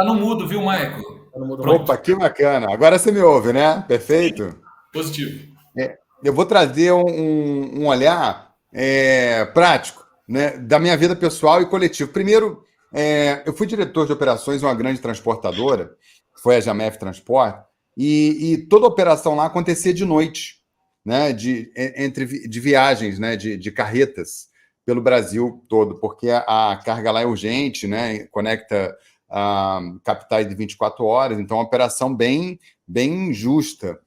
no mudo, viu, Michael? Tá no mudo. Opa, que bacana. Agora você me ouve, né? Perfeito? Sim, positivo. Eu vou trazer um olhar prático, né, da minha vida pessoal e coletiva. Primeiro, eu fui diretor de operações em uma grande transportadora, que foi a Jamef Transport, e toda operação lá acontecia de noite, né, de viagens, né, de carretas pelo Brasil todo, porque a carga lá é urgente, né, conecta capitais de 24 horas, então é uma operação bem justa.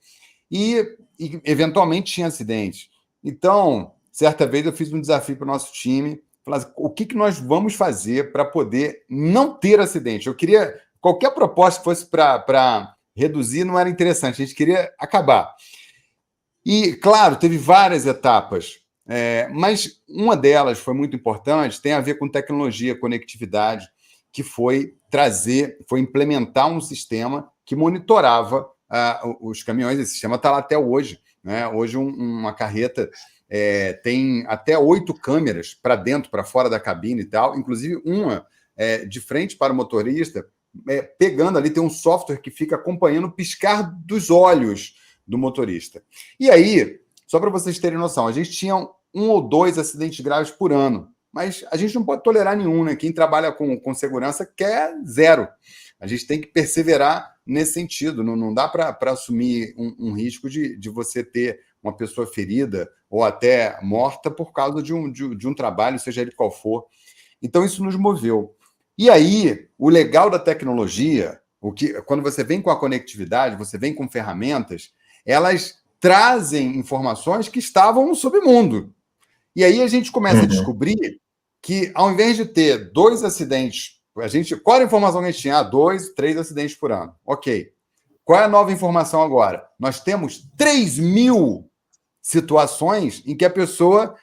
E eventualmente tinha acidente. Então, certa vez eu fiz um desafio para o nosso time, falar assim, o que nós vamos fazer para poder não ter acidente? Eu queria, qualquer proposta que fosse para reduzir não era interessante, a gente queria acabar. E, claro, teve várias etapas, mas uma delas foi muito importante, tem a ver com tecnologia, conectividade, que foi implementar um sistema que monitorava os caminhões. Esse sistema está lá até hoje, né? Hoje uma carreta tem até 8 câmeras para dentro, para fora da cabine e tal, inclusive uma de frente para o motorista, pegando ali, tem um software que fica acompanhando o piscar dos olhos do motorista. E aí, só para vocês terem noção, a gente tinha 1 ou 2 acidentes graves por ano, mas a gente não pode tolerar nenhum, né? Quem trabalha com segurança quer 0. A gente tem que perseverar nesse sentido. Não dá para assumir um risco de você ter uma pessoa ferida ou até morta por causa de um trabalho, seja ele qual for. Então, isso nos moveu. E aí, o legal da tecnologia, quando você vem com a conectividade, você vem com ferramentas, elas trazem informações que estavam no submundo. E aí a gente começa a descobrir que, ao invés de ter 2 acidentes, qual era a informação que a gente tinha? 2, 3 acidentes por ano. Ok. Qual é a nova informação agora? Nós temos 3.000 situações em que a pessoa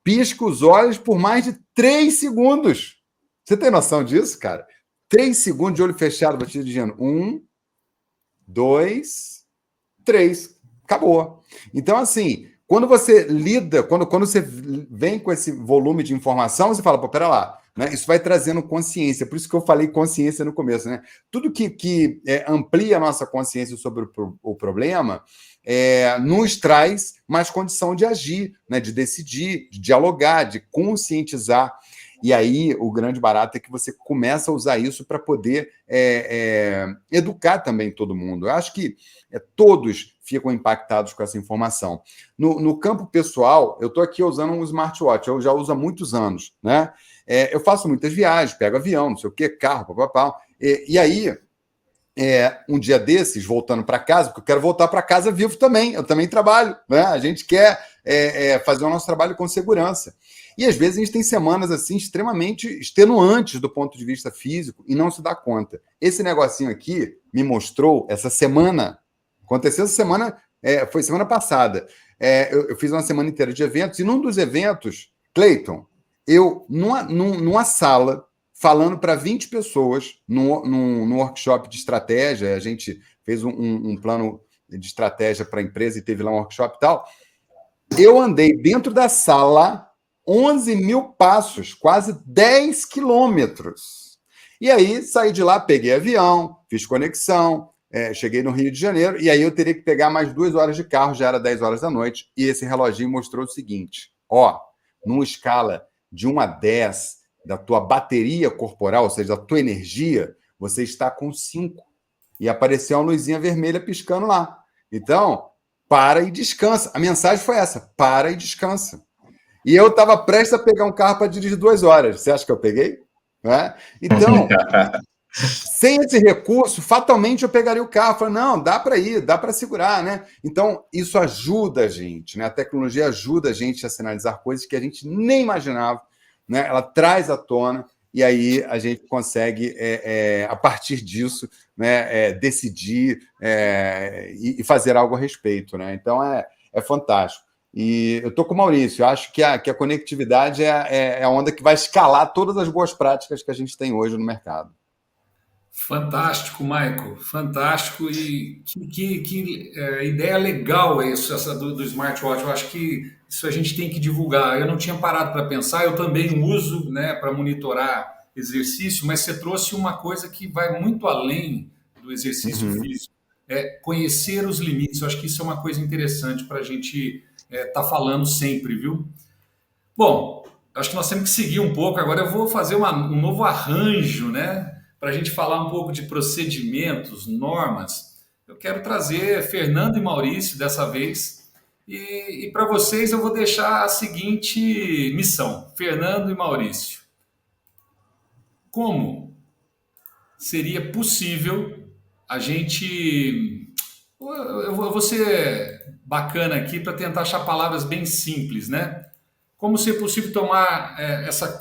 pisca os olhos por mais de 3 segundos. Você tem noção disso, cara? 3 segundos de olho fechado, batido dizendo 1, 2, 3. Acabou. Então, assim, quando você lida, quando você vem com esse volume de informação, você fala, pô, pera lá, né? Isso vai trazendo consciência. Por isso que eu falei consciência no começo, né? Tudo que amplia a nossa consciência sobre o problema nos traz mais condição de agir, né? De decidir, de dialogar, de conscientizar. E aí, o grande barato é que você começa a usar isso para poder educar também todo mundo. Eu acho que todos ficam impactados com essa informação. No campo pessoal, eu estou aqui usando um smartwatch, eu já uso há muitos anos, né? Eu faço muitas viagens, pego avião, não sei o quê, carro, papapá. E aí, um dia desses, voltando para casa, porque eu quero voltar para casa vivo também, eu também trabalho, né? A gente quer fazer o nosso trabalho com segurança. E às vezes a gente tem semanas assim extremamente extenuantes do ponto de vista físico e não se dá conta. Esse negocinho aqui me mostrou essa semana, aconteceu essa semana, foi semana passada. Eu fiz uma semana inteira de eventos e num dos eventos, Cleiton, eu numa sala falando para 20 pessoas num workshop de estratégia, a gente fez um plano de estratégia para a empresa e teve lá um workshop e tal. Eu andei dentro da sala 11.000 passos, quase 10 quilômetros. E aí, saí de lá, peguei avião, fiz conexão, cheguei no Rio de Janeiro, e aí eu teria que pegar mais 2 horas de carro, já era 10 horas da noite, e esse reloginho mostrou o seguinte, numa escala de 1 a 10 da tua bateria corporal, ou seja, da tua energia, você está com 5. E apareceu uma luzinha vermelha piscando lá. Então, para e descansa. A mensagem foi essa, para e descansa. E eu estava prestes a pegar um carro para dirigir 2 horas. Você acha que eu peguei? Então, sem esse recurso, fatalmente eu pegaria o carro. Falei, não, dá para ir, dá para segurar, né? Então, isso ajuda a gente, né? A tecnologia ajuda a gente a sinalizar coisas que a gente nem imaginava, né? Ela traz à tona e aí a gente consegue, a partir disso, né, decidir e fazer algo a respeito, né? Então, é fantástico. E eu estou com o Maurício, eu acho que a conectividade é a onda que vai escalar todas as boas práticas que a gente tem hoje no mercado. Fantástico, Michael, fantástico. E que ideia legal isso, essa do smartwatch. Eu acho que isso a gente tem que divulgar. Eu não tinha parado para pensar, eu também uso, né, para monitorar exercício, mas você trouxe uma coisa que vai muito além do exercício físico. Conhecer os limites. Eu acho que isso é uma coisa interessante para a gente estar falando sempre, viu? Bom, acho que nós temos que seguir um pouco. Agora eu vou fazer um novo arranjo, né? Para a gente falar um pouco de procedimentos, normas. Eu quero trazer Fernando e Maurício dessa vez. E para vocês eu vou deixar a seguinte missão: Fernando e Maurício. Como seria possível a gente. Eu vou ser bacana aqui para tentar achar palavras bem simples, né? Como ser possível tornar essa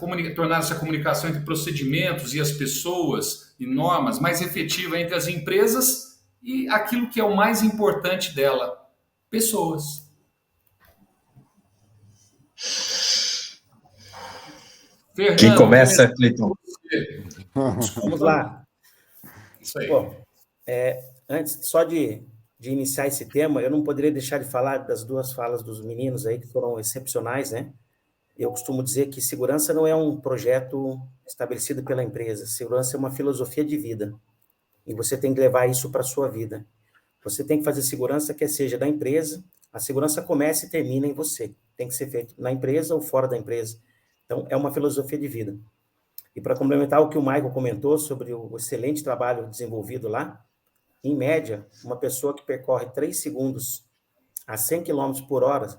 comunicação entre procedimentos e as pessoas e normas mais efetiva entre as empresas e aquilo que é o mais importante dela, pessoas. Fernando, quem começa, Cleiton? Vamos lá. Isso aí. Bom, antes só de iniciar esse tema, eu não poderia deixar de falar das 2 falas dos meninos aí que foram excepcionais, né? Eu costumo dizer que segurança não é um projeto estabelecido pela empresa. Segurança é uma filosofia de vida. E você tem que levar isso para a sua vida. Você tem que fazer segurança que seja da empresa. A segurança começa e termina em você. Tem que ser feito na empresa ou fora da empresa. Então, é uma filosofia de vida. E para complementar o que o Michael comentou sobre o excelente trabalho desenvolvido lá, em média, uma pessoa que percorre 3 segundos a 100 km por hora,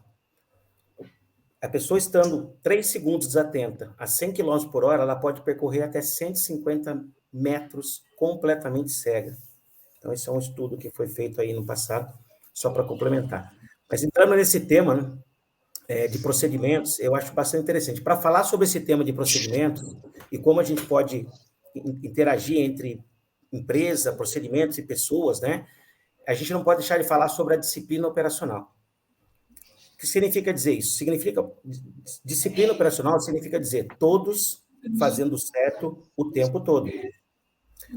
a pessoa estando 3 segundos desatenta a 100 km por hora, ela pode percorrer até 150 metros completamente cega. Então, esse é um estudo que foi feito aí no passado, só para complementar. Mas entrando nesse tema, né, de procedimentos, eu acho bastante interessante. Para falar sobre esse tema de procedimentos e como a gente pode interagir entre empresa, procedimentos e pessoas, né? A gente não pode deixar de falar sobre a disciplina operacional. O que significa dizer isso? Disciplina operacional significa dizer todos fazendo certo o tempo todo.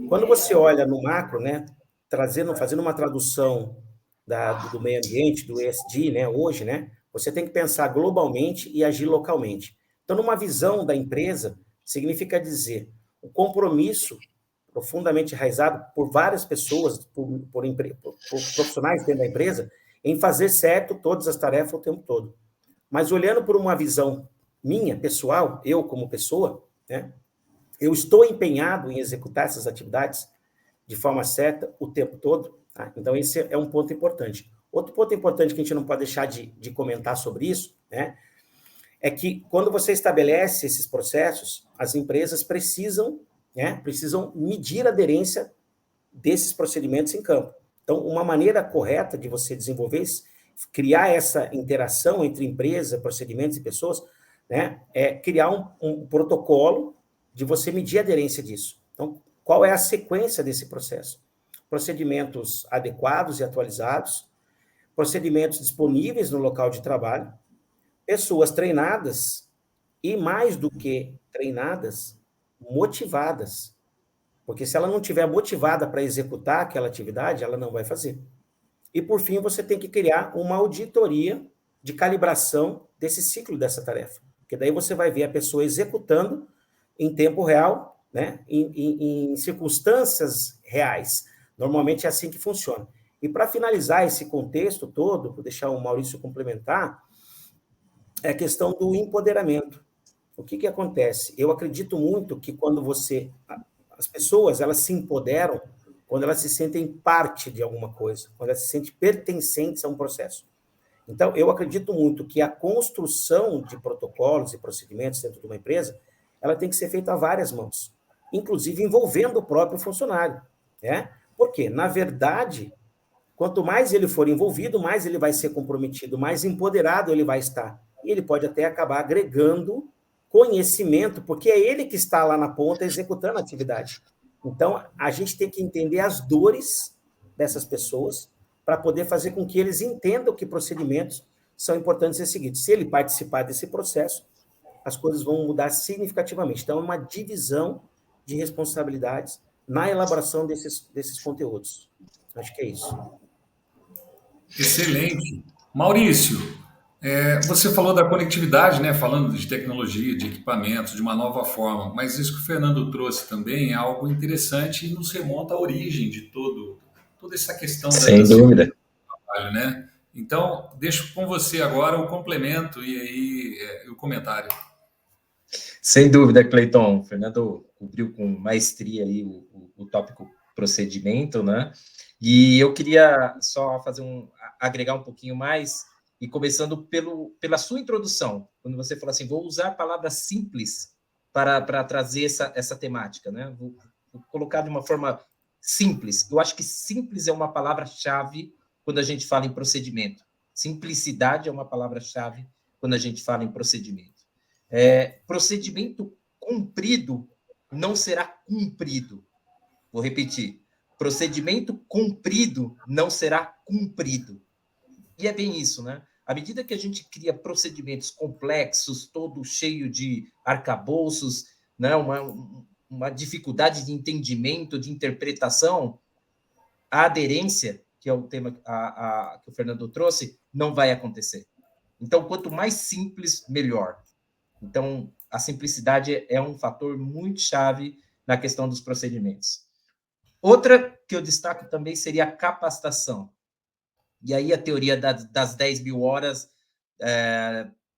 Quando você olha no macro, né, fazendo uma tradução do meio ambiente, do ESG, né, hoje, né, você tem que pensar globalmente e agir localmente. Então, numa visão da empresa, significa dizer o compromisso profundamente enraizado por várias pessoas, por profissionais dentro da empresa, em fazer certo todas as tarefas o tempo todo. Mas olhando por uma visão minha, pessoal, eu como pessoa, né, eu estou empenhado em executar essas atividades de forma certa o tempo todo. Tá? Então, esse é um ponto importante. Outro ponto importante que a gente não pode deixar de comentar sobre isso, né, é que quando você estabelece esses processos, as empresas precisam medir a aderência desses procedimentos em campo. Então, uma maneira correta de você desenvolver, criar essa interação entre empresa, procedimentos e pessoas, né, é criar um protocolo de você medir a aderência disso. Então, qual é a sequência desse processo? Procedimentos adequados e atualizados, procedimentos disponíveis no local de trabalho, pessoas treinadas e, mais do que treinadas, motivadas. Porque se ela não estiver motivada para executar aquela atividade, ela não vai fazer. E, por fim, você tem que criar uma auditoria de calibração desse ciclo dessa tarefa. Porque daí você vai ver a pessoa executando em tempo real, né, em circunstâncias reais. Normalmente é assim que funciona. E para finalizar esse contexto todo, vou deixar o Maurício complementar, é a questão do empoderamento. O que acontece? Eu acredito muito que quando as pessoas, elas se empoderam quando elas se sentem parte de alguma coisa, quando elas se sentem pertencentes a um processo. Então, eu acredito muito que a construção de protocolos e procedimentos dentro de uma empresa, ela tem que ser feita a várias mãos, inclusive envolvendo o próprio funcionário, né? Porque, na verdade, quanto mais ele for envolvido, mais ele vai ser comprometido, mais empoderado ele vai estar. E ele pode até acabar agregando conhecimento, porque é ele que está lá na ponta executando a atividade. Então, a gente tem que entender as dores dessas pessoas para poder fazer com que eles entendam que procedimentos são importantes ser seguidos. Se ele participar desse processo, as coisas vão mudar significativamente. Então, é uma divisão de responsabilidades na elaboração desses conteúdos. Acho que é isso. Excelente. Maurício, você falou da conectividade, né? Falando de tecnologia, de equipamentos, de uma nova forma, mas isso que o Fernando trouxe também é algo interessante e nos remonta à origem de toda essa questão Sem dúvida. do trabalho, né? Então, deixo com você agora o complemento e aí o comentário. Sem dúvida, Cleiton. O Fernando cobriu com maestria aí o tópico procedimento, né? E eu queria só agregar um pouquinho mais, e começando pela sua introdução, quando você falou assim, vou usar palavras simples para trazer essa temática, né? Vou colocar de uma forma simples. Eu acho que simples é uma palavra-chave quando a gente fala em procedimento. Simplicidade é uma palavra-chave quando a gente fala em procedimento. Procedimento cumprido não será cumprido. Vou repetir. Procedimento cumprido não será cumprido. E é bem isso, né? À medida que a gente cria procedimentos complexos, todo cheio de arcabouços, né? uma dificuldade de entendimento, de interpretação, a aderência, que é o tema que o Fernando trouxe, não vai acontecer. Então, quanto mais simples, melhor. Então, a simplicidade é um fator muito chave na questão dos procedimentos. Outra que eu destaco também seria a capacitação. E aí a teoria das 10 mil horas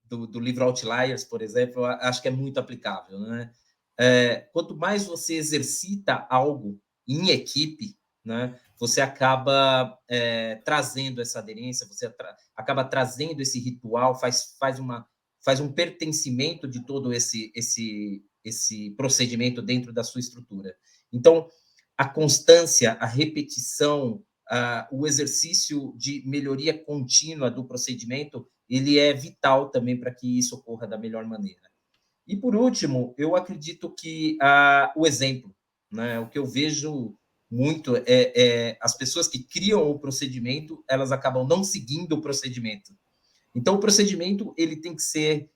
do livro Outliers, por exemplo, acho que é muito aplicável, né? Quanto mais você exercita algo em equipe, né, você acaba trazendo essa aderência, você acaba trazendo esse ritual, faz um pertencimento de todo esse procedimento dentro da sua estrutura. Então, a constância, a repetição, o exercício de melhoria contínua do procedimento ele é vital também para que isso ocorra da melhor maneira. E, por último, eu acredito que o exemplo, né? O que eu vejo muito as pessoas que criam o procedimento, elas acabam não seguindo o procedimento. Então, o procedimento ele tem que ser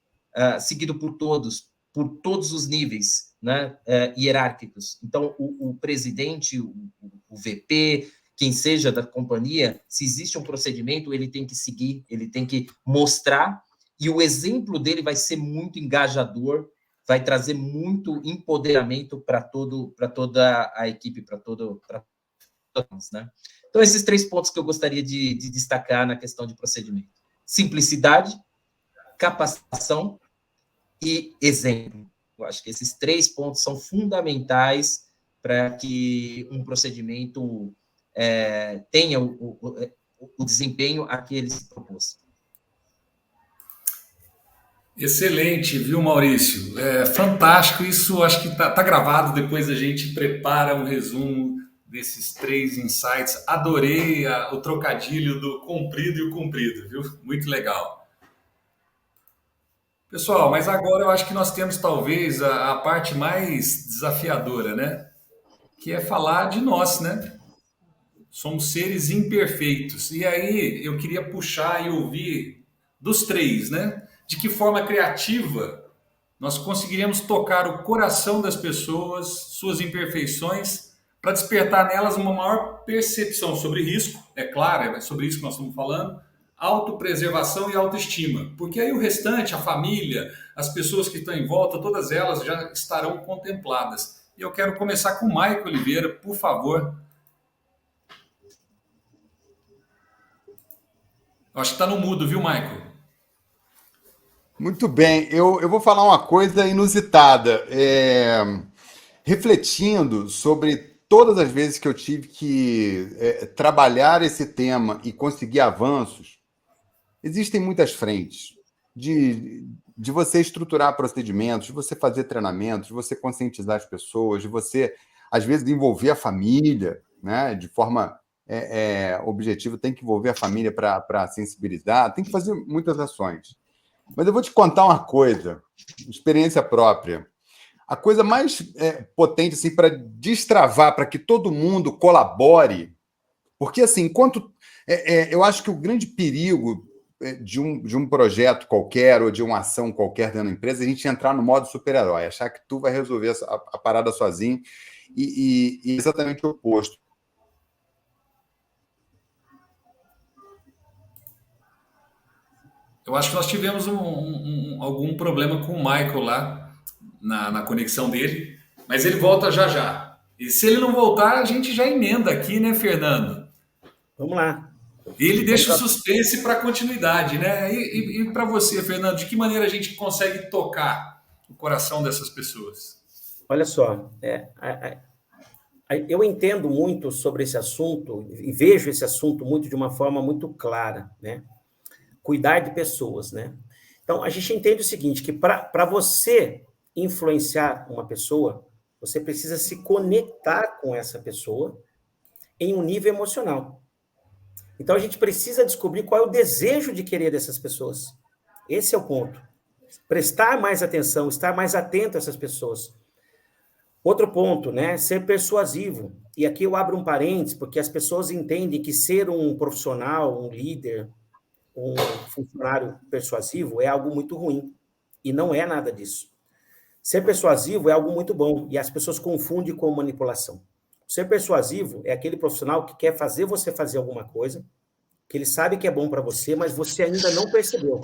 seguido por todos os níveis, né, hierárquicos. Então, o presidente, o VP, quem seja da companhia, se existe um procedimento, ele tem que seguir, ele tem que mostrar, e o exemplo dele vai ser muito engajador, vai trazer muito empoderamento para toda a equipe, para todos, né? Então, esses 3 pontos que eu gostaria de destacar na questão de procedimento: simplicidade, capacitação e exemplo. Eu acho que esses 3 pontos são fundamentais para que um procedimento tenha o desempenho a que ele se propôs. Excelente, viu, Maurício? Fantástico. Isso acho que tá gravado. Depois a gente prepara um resumo desses 3 insights. Adorei o trocadilho do comprido e o cumprido, viu? Muito legal. Pessoal, mas agora eu acho que nós temos talvez a parte mais desafiadora, né? Que é falar de nós, né? Somos seres imperfeitos. E aí eu queria puxar e ouvir dos 3, né? De que forma criativa nós conseguiríamos tocar o coração das pessoas, suas imperfeições, para despertar nelas uma maior percepção sobre risco, é claro, é sobre isso que nós estamos falando, autopreservação e autoestima. Porque aí o restante, a família, as pessoas que estão em volta, todas elas já estarão contempladas. E eu quero começar com o Maico Oliveira, por favor. Eu acho que está no mudo, viu, Maico? Muito bem, eu vou falar uma coisa inusitada. Refletindo sobre todas as vezes que eu tive que trabalhar esse tema e conseguir avanços, existem muitas frentes de você estruturar procedimentos, de você fazer treinamentos, de você conscientizar as pessoas, de você, às vezes, envolver a família, né, de forma objetiva, tem que envolver a família para sensibilizar, tem que fazer muitas ações. Mas eu vou te contar uma coisa, experiência própria. A coisa mais potente assim, para destravar, para que todo mundo colabore, porque assim, enquanto eu acho que o grande perigo de um projeto qualquer ou de uma ação qualquer dentro da empresa é a gente entrar no modo super-herói, achar que tu vai resolver a parada sozinho e exatamente o oposto. Eu acho que nós tivemos algum problema com o Michael lá na conexão dele, mas ele volta já já. E se ele não voltar, a gente já emenda aqui, né, Fernando? Vamos lá. E ele deixa o suspense para a continuidade, né? E para você, Fernando, de que maneira a gente consegue tocar o coração dessas pessoas? Olha só, eu entendo muito sobre esse assunto e vejo esse assunto muito de uma forma muito clara, né? Cuidar de pessoas, né? Então, a gente entende o seguinte, que para você influenciar uma pessoa, você precisa se conectar com essa pessoa em um nível emocional. Então, a gente precisa descobrir qual é o desejo de querer dessas pessoas. Esse é o ponto. Prestar mais atenção, estar mais atento a essas pessoas. Outro ponto, né? Ser persuasivo. E aqui eu abro um parênteses, porque as pessoas entendem que ser um profissional, um líder, um funcionário persuasivo é algo muito ruim. E não é nada disso. Ser persuasivo é algo muito bom. E as pessoas confundem com manipulação. Ser persuasivo é aquele profissional que quer fazer você fazer alguma coisa, que ele sabe que é bom para você, mas você ainda não percebeu.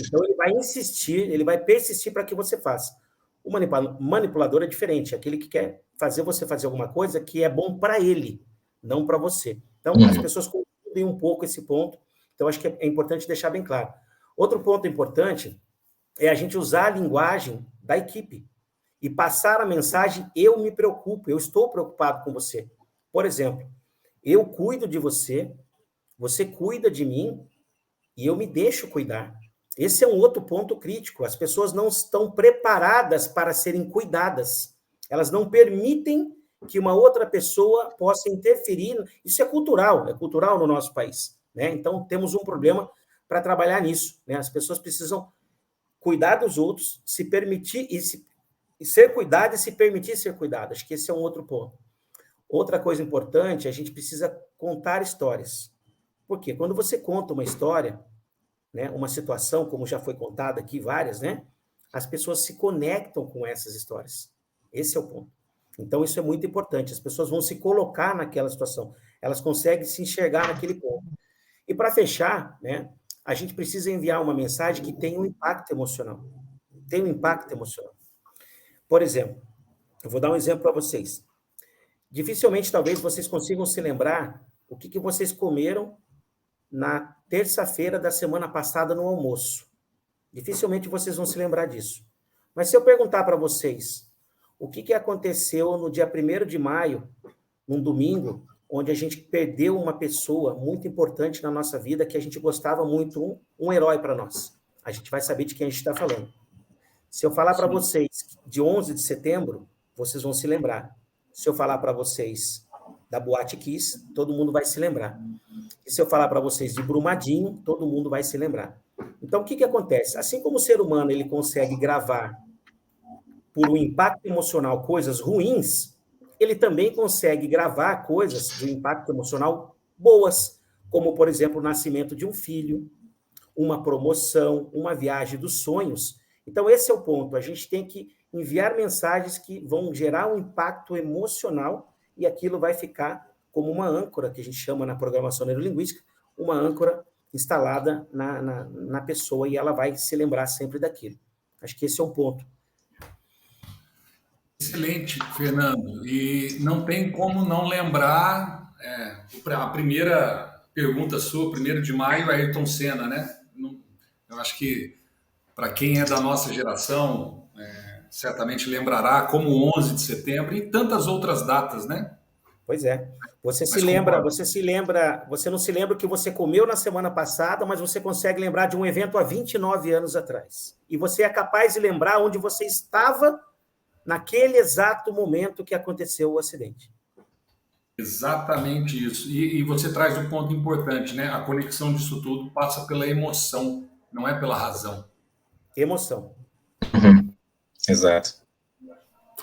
Então, ele vai insistir, ele vai persistir para que você faça. O manipulador é diferente, é aquele que quer fazer você fazer alguma coisa que é bom para ele, não para você. Então, as pessoas confundem um pouco esse ponto. Então, acho que é importante deixar bem claro. Outro ponto importante é a gente usar a linguagem da equipe e passar a mensagem: eu me preocupo, eu estou preocupado com você. Por exemplo, eu cuido de você, você cuida de mim e eu me deixo cuidar. Esse é um outro ponto crítico. As pessoas não estão preparadas para serem cuidadas. Elas não permitem que uma outra pessoa possa interferir. Isso é cultural no nosso país, né? Então, temos um problema para trabalhar nisso, né? As pessoas precisam cuidar dos outros, se permitir e ser cuidado e se permitir ser cuidado. Acho que esse é um outro ponto. Outra coisa importante, a gente precisa contar histórias. Por quê? Quando você conta uma história, né, uma situação, como já foi contada aqui, várias, né, as pessoas se conectam com essas histórias. Esse é o ponto. Então, isso é muito importante. As pessoas vão se colocar naquela situação. Elas conseguem se enxergar naquele ponto. E, para fechar, né, a gente precisa enviar uma mensagem que tenha um impacto emocional. Tem um impacto emocional. Por exemplo, eu vou dar um exemplo para vocês. Dificilmente, talvez, vocês consigam se lembrar o que vocês comeram na terça-feira da semana passada no almoço. Dificilmente vocês vão se lembrar disso. Mas se eu perguntar para vocês o que aconteceu no dia 1º de maio, num domingo, onde a gente perdeu uma pessoa muito importante na nossa vida, que a gente gostava muito, um herói para nós. A gente vai saber de quem a gente está falando. Se eu falar para vocês de 11 de setembro, vocês vão se lembrar. Se eu falar para vocês da Boate Kiss, todo mundo vai se lembrar. E se eu falar para vocês de Brumadinho, todo mundo vai se lembrar. Então, o que acontece? Assim como o ser humano ele consegue gravar por um impacto emocional coisas ruins, ele também consegue gravar coisas do impacto emocional boas, como, por exemplo, o nascimento de um filho, uma promoção, uma viagem dos sonhos. Então, esse é o ponto. A gente tem que enviar mensagens que vão gerar um impacto emocional e aquilo vai ficar como uma âncora, que a gente chama na programação neurolinguística, uma âncora instalada na pessoa e ela vai se lembrar sempre daquilo. Acho que esse é um ponto. Excelente, Fernando. E não tem como não lembrar a primeira pergunta sua, 1º de maio, Ayrton Senna, né? Eu acho que para quem é da nossa geração, certamente lembrará como 11 de setembro e tantas outras datas, né? Pois é. Você não se lembra o que você comeu na semana passada, mas você consegue lembrar de um evento há 29 anos atrás. E você é capaz de lembrar onde você estava naquele exato momento que aconteceu o acidente. Exatamente isso. E você traz um ponto importante, né? A conexão disso tudo passa pela emoção, não é pela razão. Emoção. Exato.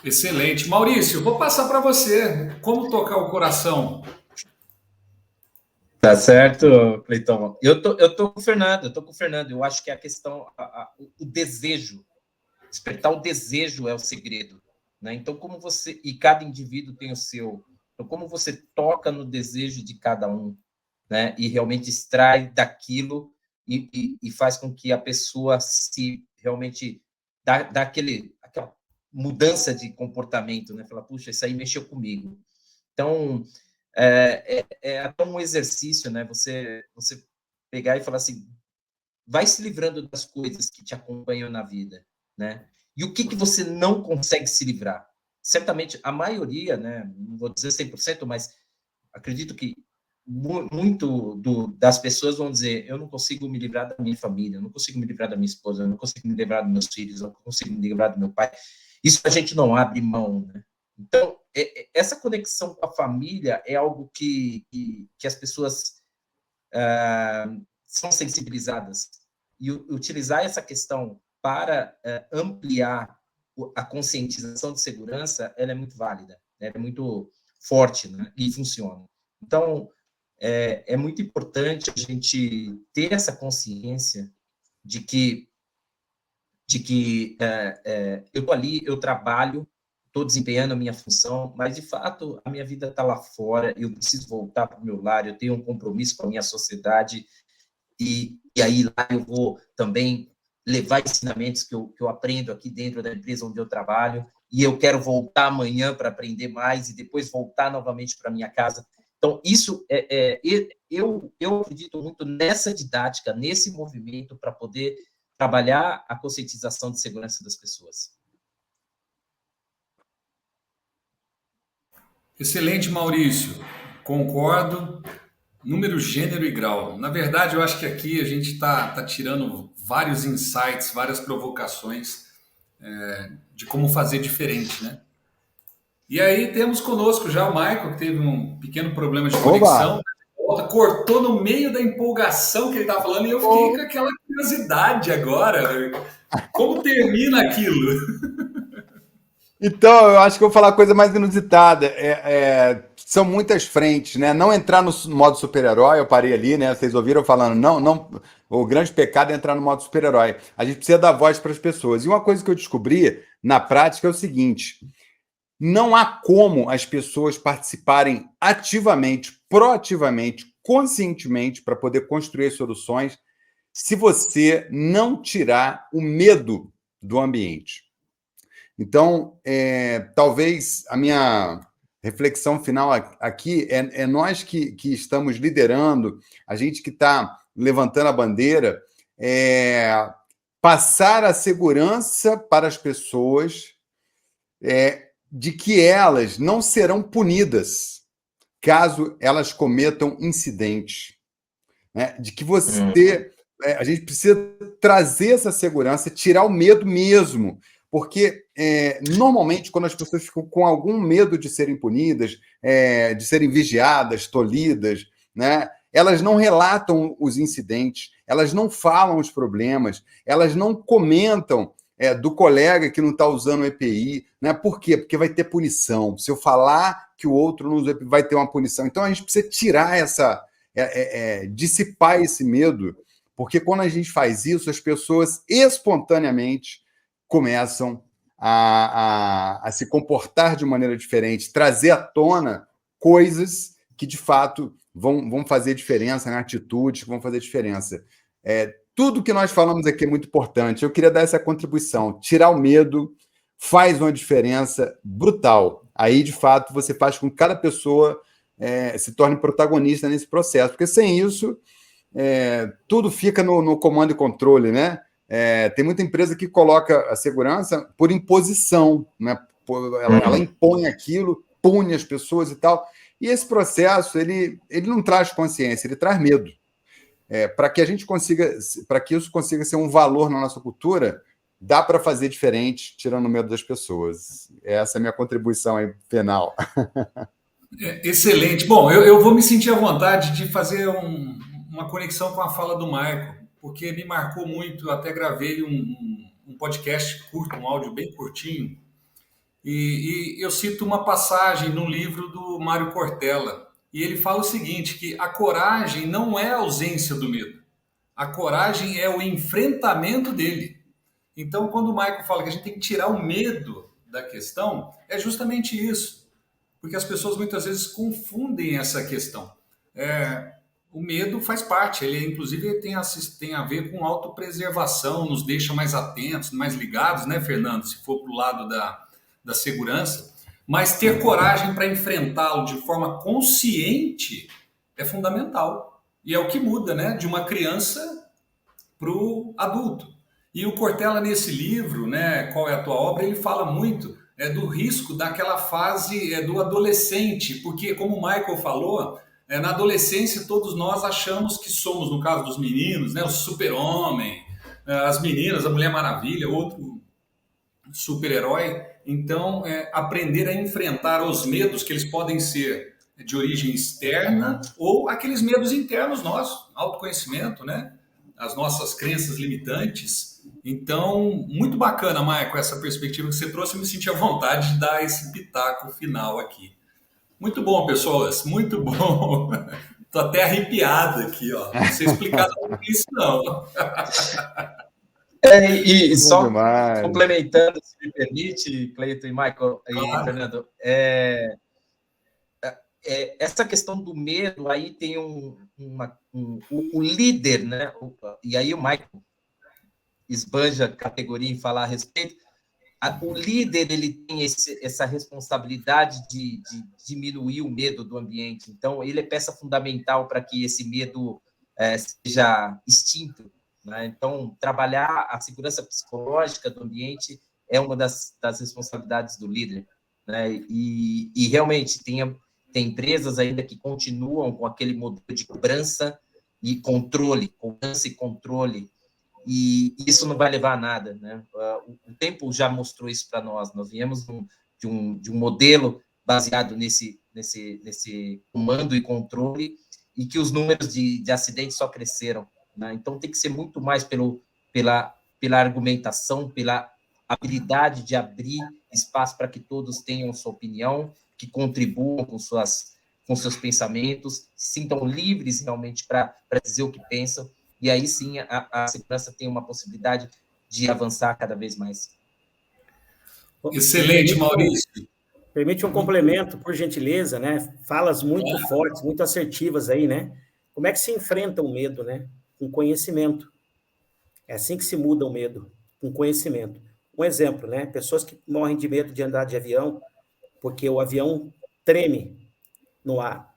Excelente. Maurício, vou passar para você. Como tocar o coração? Tá certo, Cleiton. Eu tô com o Fernando. Eu acho que a questão, o desejo, despertar o desejo é o segredo, né? Então, como você, e cada indivíduo tem o seu, então, como você toca no desejo de cada um, né? E realmente extrai daquilo e faz com que a pessoa se realmente dá aquela mudança de comportamento, né? Fala, puxa, isso aí mexeu comigo. Então, é até um exercício, né? Você pegar e falar assim, vai se livrando das coisas que te acompanham na vida, né? E o que você não consegue se livrar? Certamente, a maioria, né? Não vou dizer 100%, mas acredito que muito das pessoas vão dizer, eu não consigo me livrar da minha família, eu não consigo me livrar da minha esposa, eu não consigo me livrar dos meus filhos, eu não consigo me livrar do meu pai. Isso a gente não abre mão, né? Então, essa conexão com a família é algo que as pessoas são sensibilizadas. E utilizar essa questão para ampliar a conscientização de segurança, ela é muito válida, né? Ela é muito forte, né? E funciona. Então, é muito importante a gente ter essa consciência de que eu estou ali, eu trabalho, estou desempenhando a minha função, mas, de fato, a minha vida está lá fora, eu preciso voltar para o meu lar, eu tenho um compromisso com a minha sociedade, e aí lá eu vou também levar ensinamentos que eu aprendo aqui dentro da empresa onde eu trabalho, e eu quero voltar amanhã para aprender mais, e depois voltar novamente para a minha casa. Então, isso eu acredito muito nessa didática, nesse movimento, para poder trabalhar a conscientização de segurança das pessoas. Excelente, Maurício. Concordo. Número, gênero e grau. Na verdade, eu acho que aqui a gente está tirando vários insights, várias provocações de como fazer diferente, né? E aí temos conosco já o Michael, que teve um pequeno problema de conexão. cortou no meio da empolgação que ele estava falando e eu fiquei com aquela curiosidade agora. Como termina aquilo? Então, eu acho que eu vou falar a coisa mais inusitada. São muitas frentes, né? Não entrar no modo super-herói, eu parei ali, né? Vocês ouviram falando, não, o grande pecado é entrar no modo super-herói. A gente precisa dar voz para as pessoas. E uma coisa que eu descobri na prática é o seguinte: não há como as pessoas participarem ativamente, proativamente, conscientemente para poder construir soluções se você não tirar o medo do ambiente. Então, talvez a minha reflexão final aqui é nós que estamos liderando, a gente que está levantando a bandeira, passar a segurança para as pessoas de que elas não serão punidas caso elas cometam incidentes. Né? De que a gente precisa trazer essa segurança, tirar o medo mesmo. Porque, normalmente, quando as pessoas ficam com algum medo de serem punidas, de serem vigiadas, tolhidas, né, elas não relatam os incidentes, elas não falam os problemas, elas não comentam do colega que não está usando o EPI. Né? Por quê? Porque vai ter punição. Se eu falar que o outro não usa o EPI, vai ter uma punição. Então, a gente precisa tirar dissipar esse medo, porque quando a gente faz isso, as pessoas espontaneamente começam a se comportar de maneira diferente, trazer à tona coisas que, de fato, vão fazer diferença, né? Atitudes que vão fazer diferença. Tudo que nós falamos aqui é muito importante. Eu queria dar essa contribuição. Tirar o medo faz uma diferença brutal. Aí, de fato, você faz com que cada pessoa se torne protagonista nesse processo, porque sem isso, tudo fica no comando e controle, né? Tem muita empresa que coloca a segurança por imposição, né? Ela impõe aquilo, pune as pessoas e tal. E esse processo, ele não traz consciência, ele traz medo. Para que a gente consiga, para que isso consiga ser um valor na nossa cultura, dá para fazer diferente, tirando o medo das pessoas. Essa é a minha contribuição aí final. Excelente. Bom, eu vou me sentir à vontade de fazer uma conexão com a fala do Marco, porque me marcou muito. Eu até gravei um podcast curto, um áudio bem curtinho, e eu cito uma passagem no livro do Mário Cortella, e ele fala o seguinte, que a coragem não é a ausência do medo, a coragem é o enfrentamento dele. Então, quando o Michael fala que a gente tem que tirar o medo da questão, é justamente isso, porque as pessoas muitas vezes confundem essa questão. O medo faz parte, ele inclusive tem a ver com autopreservação, nos deixa mais atentos, mais ligados, né, Fernando? Se for para o lado da segurança. Mas ter coragem para enfrentá-lo de forma consciente é fundamental. E é o que muda, né, de uma criança para o adulto. E o Cortella, nesse livro, né, Qual é a Tua Obra, ele fala muito do risco daquela fase do adolescente, porque, como o Michael falou, na adolescência todos nós achamos que somos, no caso dos meninos, né, o super-homem, as meninas, a Mulher Maravilha, outro super-herói. Então, aprender a enfrentar os medos, que eles podem ser de origem externa ou aqueles medos internos nossos, autoconhecimento, né? As nossas crenças limitantes. Então, muito bacana, Maicon, essa perspectiva que você trouxe. Eu me senti à vontade de dar esse pitaco final aqui. Muito bom, pessoas, muito bom. Tô até arrepiado aqui, ó. Não sei explicar isso, não. E só demais. Complementando, se me permite, Cleiton e Michael e Fernando, essa questão do medo, aí tem o líder, né? E aí o Michael esbanja a categoria em falar a respeito. O líder, ele tem essa responsabilidade de diminuir o medo do ambiente. Então, ele é peça fundamental para que esse medo seja extinto. Né? Então, trabalhar a segurança psicológica do ambiente é uma das responsabilidades do líder. Né? E realmente, tem empresas ainda que continuam com aquele modelo de cobrança e controle, e isso não vai levar a nada. Né? O tempo já mostrou isso para nós. Nós viemos de um modelo baseado nesse comando e controle, e que os números de acidentes só cresceram, né? Então, tem que ser muito mais pela argumentação, pela habilidade de abrir espaço para que todos tenham sua opinião, que contribuam com seus pensamentos, se sintam livres realmente para dizer o que pensam, e aí sim a segurança tem uma possibilidade de avançar cada vez mais. Excelente, Maurício. Permite um complemento, por gentileza, né? Falas muito fortes, muito assertivas aí, né? Como é que se enfrenta o medo, né? Com conhecimento. É assim que se muda o medo, com conhecimento. Um exemplo, né? Pessoas que morrem de medo de andar de avião, porque o avião treme no ar.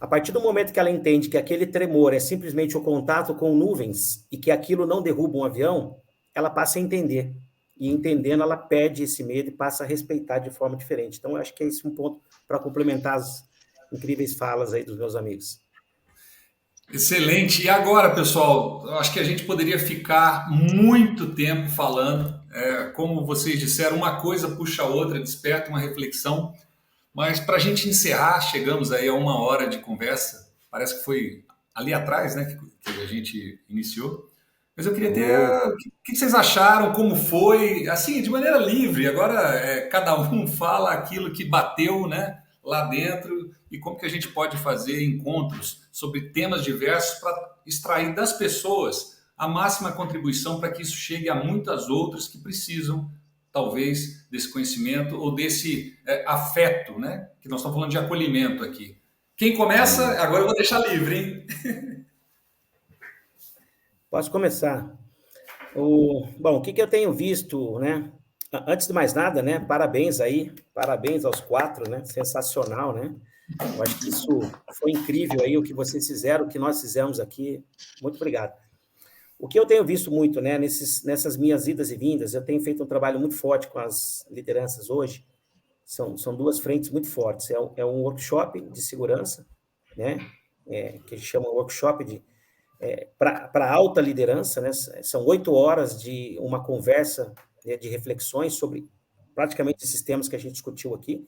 A partir do momento que ela entende que aquele tremor é simplesmente o contato com nuvens e que aquilo não derruba um avião, ela passa a entender. E entendendo, ela perde esse medo e passa a respeitar de forma diferente. Então, eu acho que é esse um ponto para complementar as incríveis falas aí dos meus amigos. Excelente. E agora, pessoal, eu acho que a gente poderia ficar muito tempo falando. Como vocês disseram, uma coisa puxa a outra, desperta uma reflexão. Mas para a gente encerrar, chegamos aí a 1 hora de conversa. Parece que foi ali atrás, né, que a gente iniciou. Mas eu queria ter... O que vocês acharam? Como foi? Assim, de maneira livre. Agora, cada um fala aquilo que bateu, né, lá dentro e como que a gente pode fazer encontros sobre temas diversos para extrair das pessoas a máxima contribuição para que isso chegue a muitas outras que precisam, talvez, desse conhecimento ou desse afeto, né? Que nós estamos falando de acolhimento aqui. Quem começa? Agora eu vou deixar livre, hein? Posso começar. Bom, o que eu tenho visto, né? Antes de mais nada, né? Parabéns aí, parabéns aos 4, né? Sensacional, né? Eu acho que isso foi incrível aí, o que vocês fizeram, o que nós fizemos aqui. Muito obrigado. O que eu tenho visto muito, né? Nessas minhas idas e vindas, eu tenho feito um trabalho muito forte com as lideranças hoje. São 2 frentes muito fortes. É um workshop de segurança, né? Que a gente chama workshop para alta liderança, né? São 8 horas de uma conversa, né, de reflexões sobre praticamente esses temas que a gente discutiu aqui,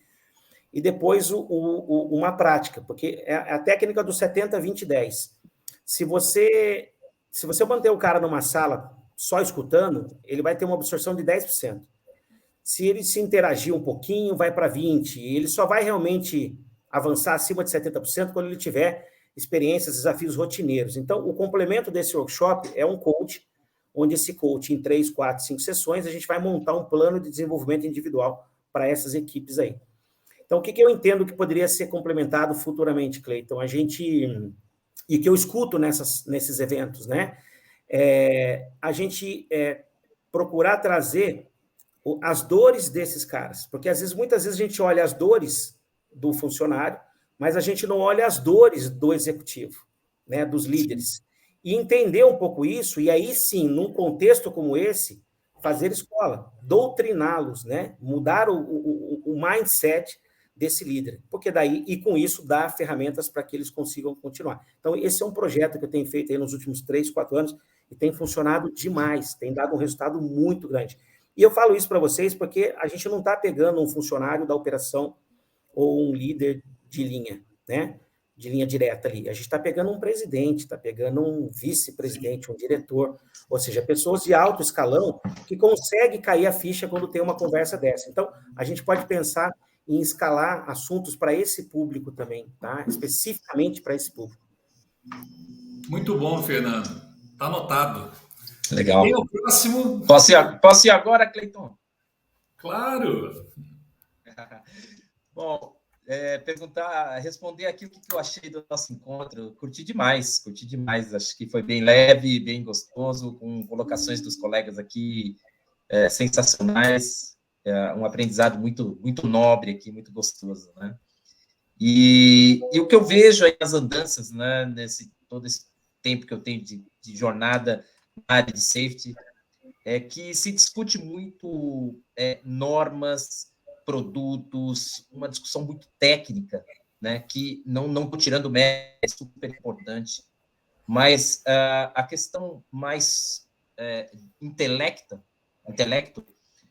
e depois uma prática, porque é a técnica do 70, 20, 10. Se você manter o cara numa sala só escutando, ele vai ter uma absorção de 10%. Se ele se interagir um pouquinho, vai para 20%, e ele só vai realmente avançar acima de 70% quando ele tiver experiências, desafios rotineiros. Então, o complemento desse workshop é um coach, onde esse coach, em 3, 4, 5 sessões, a gente vai montar um plano de desenvolvimento individual para essas equipes aí. Então, o que eu entendo que poderia ser complementado futuramente, Cleiton? E que eu escuto nesses eventos, né? A gente procurar trazer as dores desses caras, porque muitas vezes a gente olha as dores do funcionário, mas a gente não olha as dores do executivo, né, dos líderes. E entender um pouco isso, e aí sim, num contexto como esse, fazer escola, doutriná-los, né, mudar o mindset desse líder, porque daí, e com isso, dar ferramentas para que eles consigam continuar. Então, esse é um projeto que eu tenho feito aí nos últimos 3, 4 anos, e tem funcionado demais, tem dado um resultado muito grande. E eu falo isso para vocês porque a gente não está pegando um funcionário da operação ou um líder de linha, né? De linha direta ali. A gente está pegando um presidente, está pegando um vice-presidente, um diretor, ou seja, pessoas de alto escalão que conseguem cair a ficha quando tem uma conversa dessa. Então, a gente pode pensar em escalar assuntos para esse público também, tá? Especificamente para esse público. Muito bom, Fernando. Está anotado. Legal. Quem é o próximo? Posso ir agora, Cleiton? Claro. Bom, responder aqui o que eu achei do nosso encontro. Curti demais. Acho que foi bem leve, bem gostoso, com colocações dos colegas aqui sensacionais. Um aprendizado muito, muito nobre aqui, muito gostoso, né? E o que eu vejo aí nas andanças, né, todo esse tempo que eu tenho de jornada na área de safety, é que se discute muito normas, produtos, uma discussão muito técnica, né, que não estou tirando mérito, é super importante, mas a questão mais intelecto,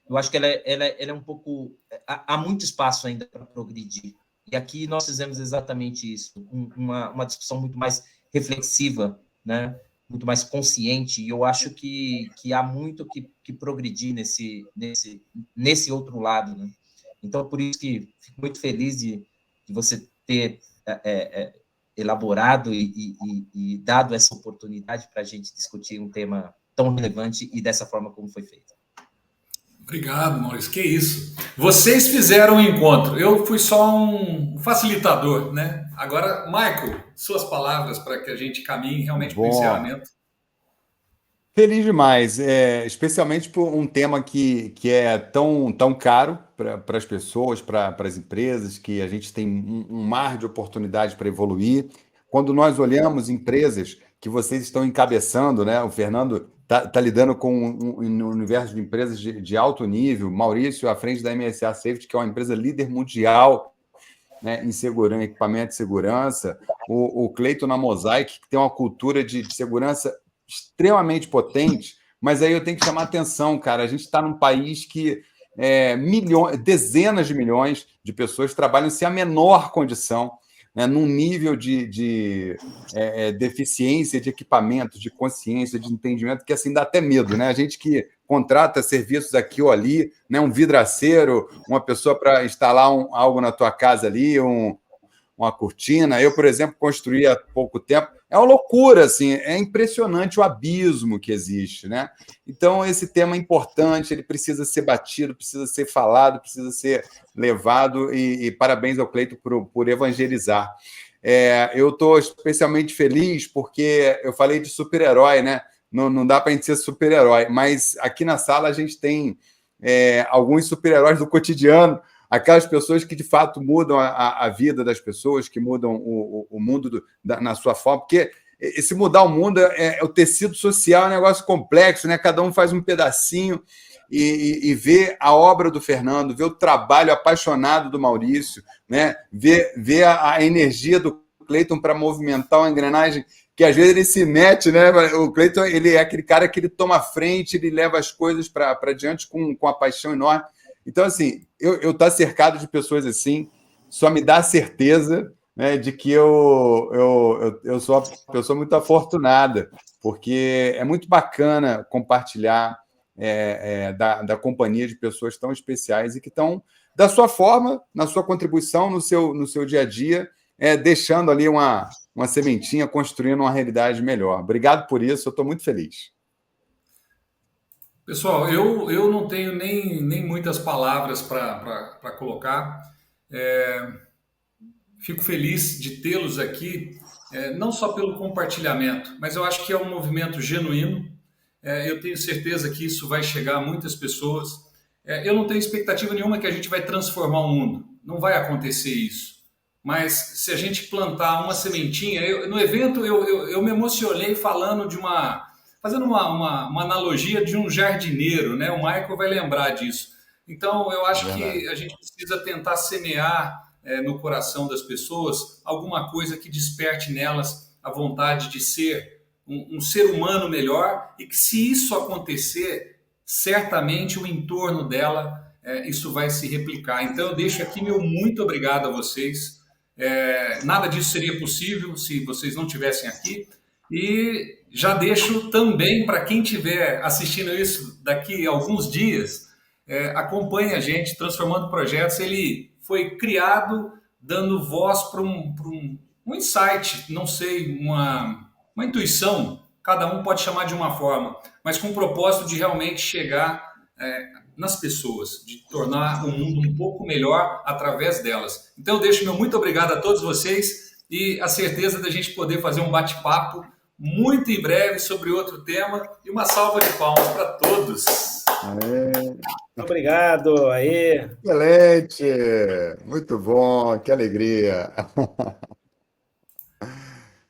eu acho que ela é um pouco... Há muito espaço ainda para progredir, E aqui nós fizemos exatamente isso, uma discussão muito mais reflexiva, né? Muito mais consciente, e eu acho que há muito que progredir nesse outro lado, né? Então, por isso que fico muito feliz de você ter elaborado e dado essa oportunidade para a gente discutir um tema tão relevante e dessa forma como foi feito. Obrigado, Maurício. Que isso. Vocês fizeram o encontro. Eu fui só um facilitador, né? Agora, Michael, suas palavras para que a gente caminhe realmente para o encerramento. Feliz demais, especialmente por um tema que é tão caro para as pessoas, para as empresas, que a gente tem um mar de oportunidades para evoluir. Quando nós olhamos empresas que vocês estão encabeçando, né? O Fernando está lidando com um universo de empresas de alto nível, Maurício à frente da MSA Safety, que é uma empresa líder mundial, né, em segurança, equipamento de segurança, o Cleiton na Mosaic, que tem uma cultura de segurança extremamente potente, mas aí eu tenho que chamar a atenção, cara. A gente está num país que dezenas de milhões de pessoas trabalham sem a menor condição, né, num nível de deficiência de equipamento, de consciência, de entendimento, que assim dá até medo, né? A gente que contrata serviços aqui ou ali, né, um vidraceiro, uma pessoa para instalar algo na tua casa ali, uma cortina. Eu, por exemplo, construí há pouco tempo. É uma loucura, assim, é impressionante o abismo que existe, né? Então, esse tema é importante, ele precisa ser batido, precisa ser falado, precisa ser levado, e parabéns ao Cleiton por evangelizar. Eu estou especialmente feliz porque eu falei de super-herói, né? Não dá para a gente ser super-herói, mas aqui na sala a gente tem alguns super-heróis do cotidiano, aquelas pessoas que, de fato, mudam a vida das pessoas, que mudam o mundo na sua forma, porque esse mudar o mundo o tecido social, é um negócio complexo, né? Cada um faz um pedacinho e vê a obra do Fernando, vê o trabalho apaixonado do Maurício, né? Vê a energia do Cleiton para movimentar uma engrenagem que às vezes ele se mete, né? O Cleiton, ele é aquele cara que ele toma a frente, ele leva as coisas para diante com a paixão enorme. Então, assim, eu estar cercado de pessoas assim só me dá a certeza, né, de que eu sou uma pessoa muito afortunada, porque é muito bacana compartilhar da companhia de pessoas tão especiais e que estão, da sua forma, na sua contribuição, no seu dia a dia, deixando ali uma sementinha, construindo uma realidade melhor. Obrigado por isso, eu estou muito feliz. Pessoal, eu não tenho nem muitas palavras para colocar. Fico feliz de tê-los aqui, não só pelo compartilhamento, mas eu acho que é um movimento genuíno. Eu tenho certeza que isso vai chegar a muitas pessoas. Eu não tenho expectativa nenhuma que a gente vai transformar o mundo. Não vai acontecer isso. Mas se a gente plantar uma sementinha... no evento eu me emocionei falando fazendo uma analogia de um jardineiro, né? O Michael vai lembrar disso. Então, eu acho que a gente precisa tentar semear no coração das pessoas alguma coisa que desperte nelas a vontade de ser um ser humano melhor, e que, se isso acontecer, certamente o entorno dela, isso vai se replicar. Então, eu deixo aqui meu muito obrigado a vocês. Nada disso seria possível se vocês não estivessem aqui. E já deixo também para quem estiver assistindo isso daqui a alguns dias, acompanhe a gente, Transformando Projetos. Ele foi criado dando voz para um insight, não sei, uma intuição, cada um pode chamar de uma forma, mas com o propósito de realmente chegar nas pessoas, de tornar o mundo um pouco melhor através delas. Então eu deixo meu muito obrigado a todos vocês e a certeza da gente poder fazer um bate-papo muito em breve sobre outro tema, e uma salva de palmas para todos. Obrigado, aí. Excelente, muito bom, que alegria.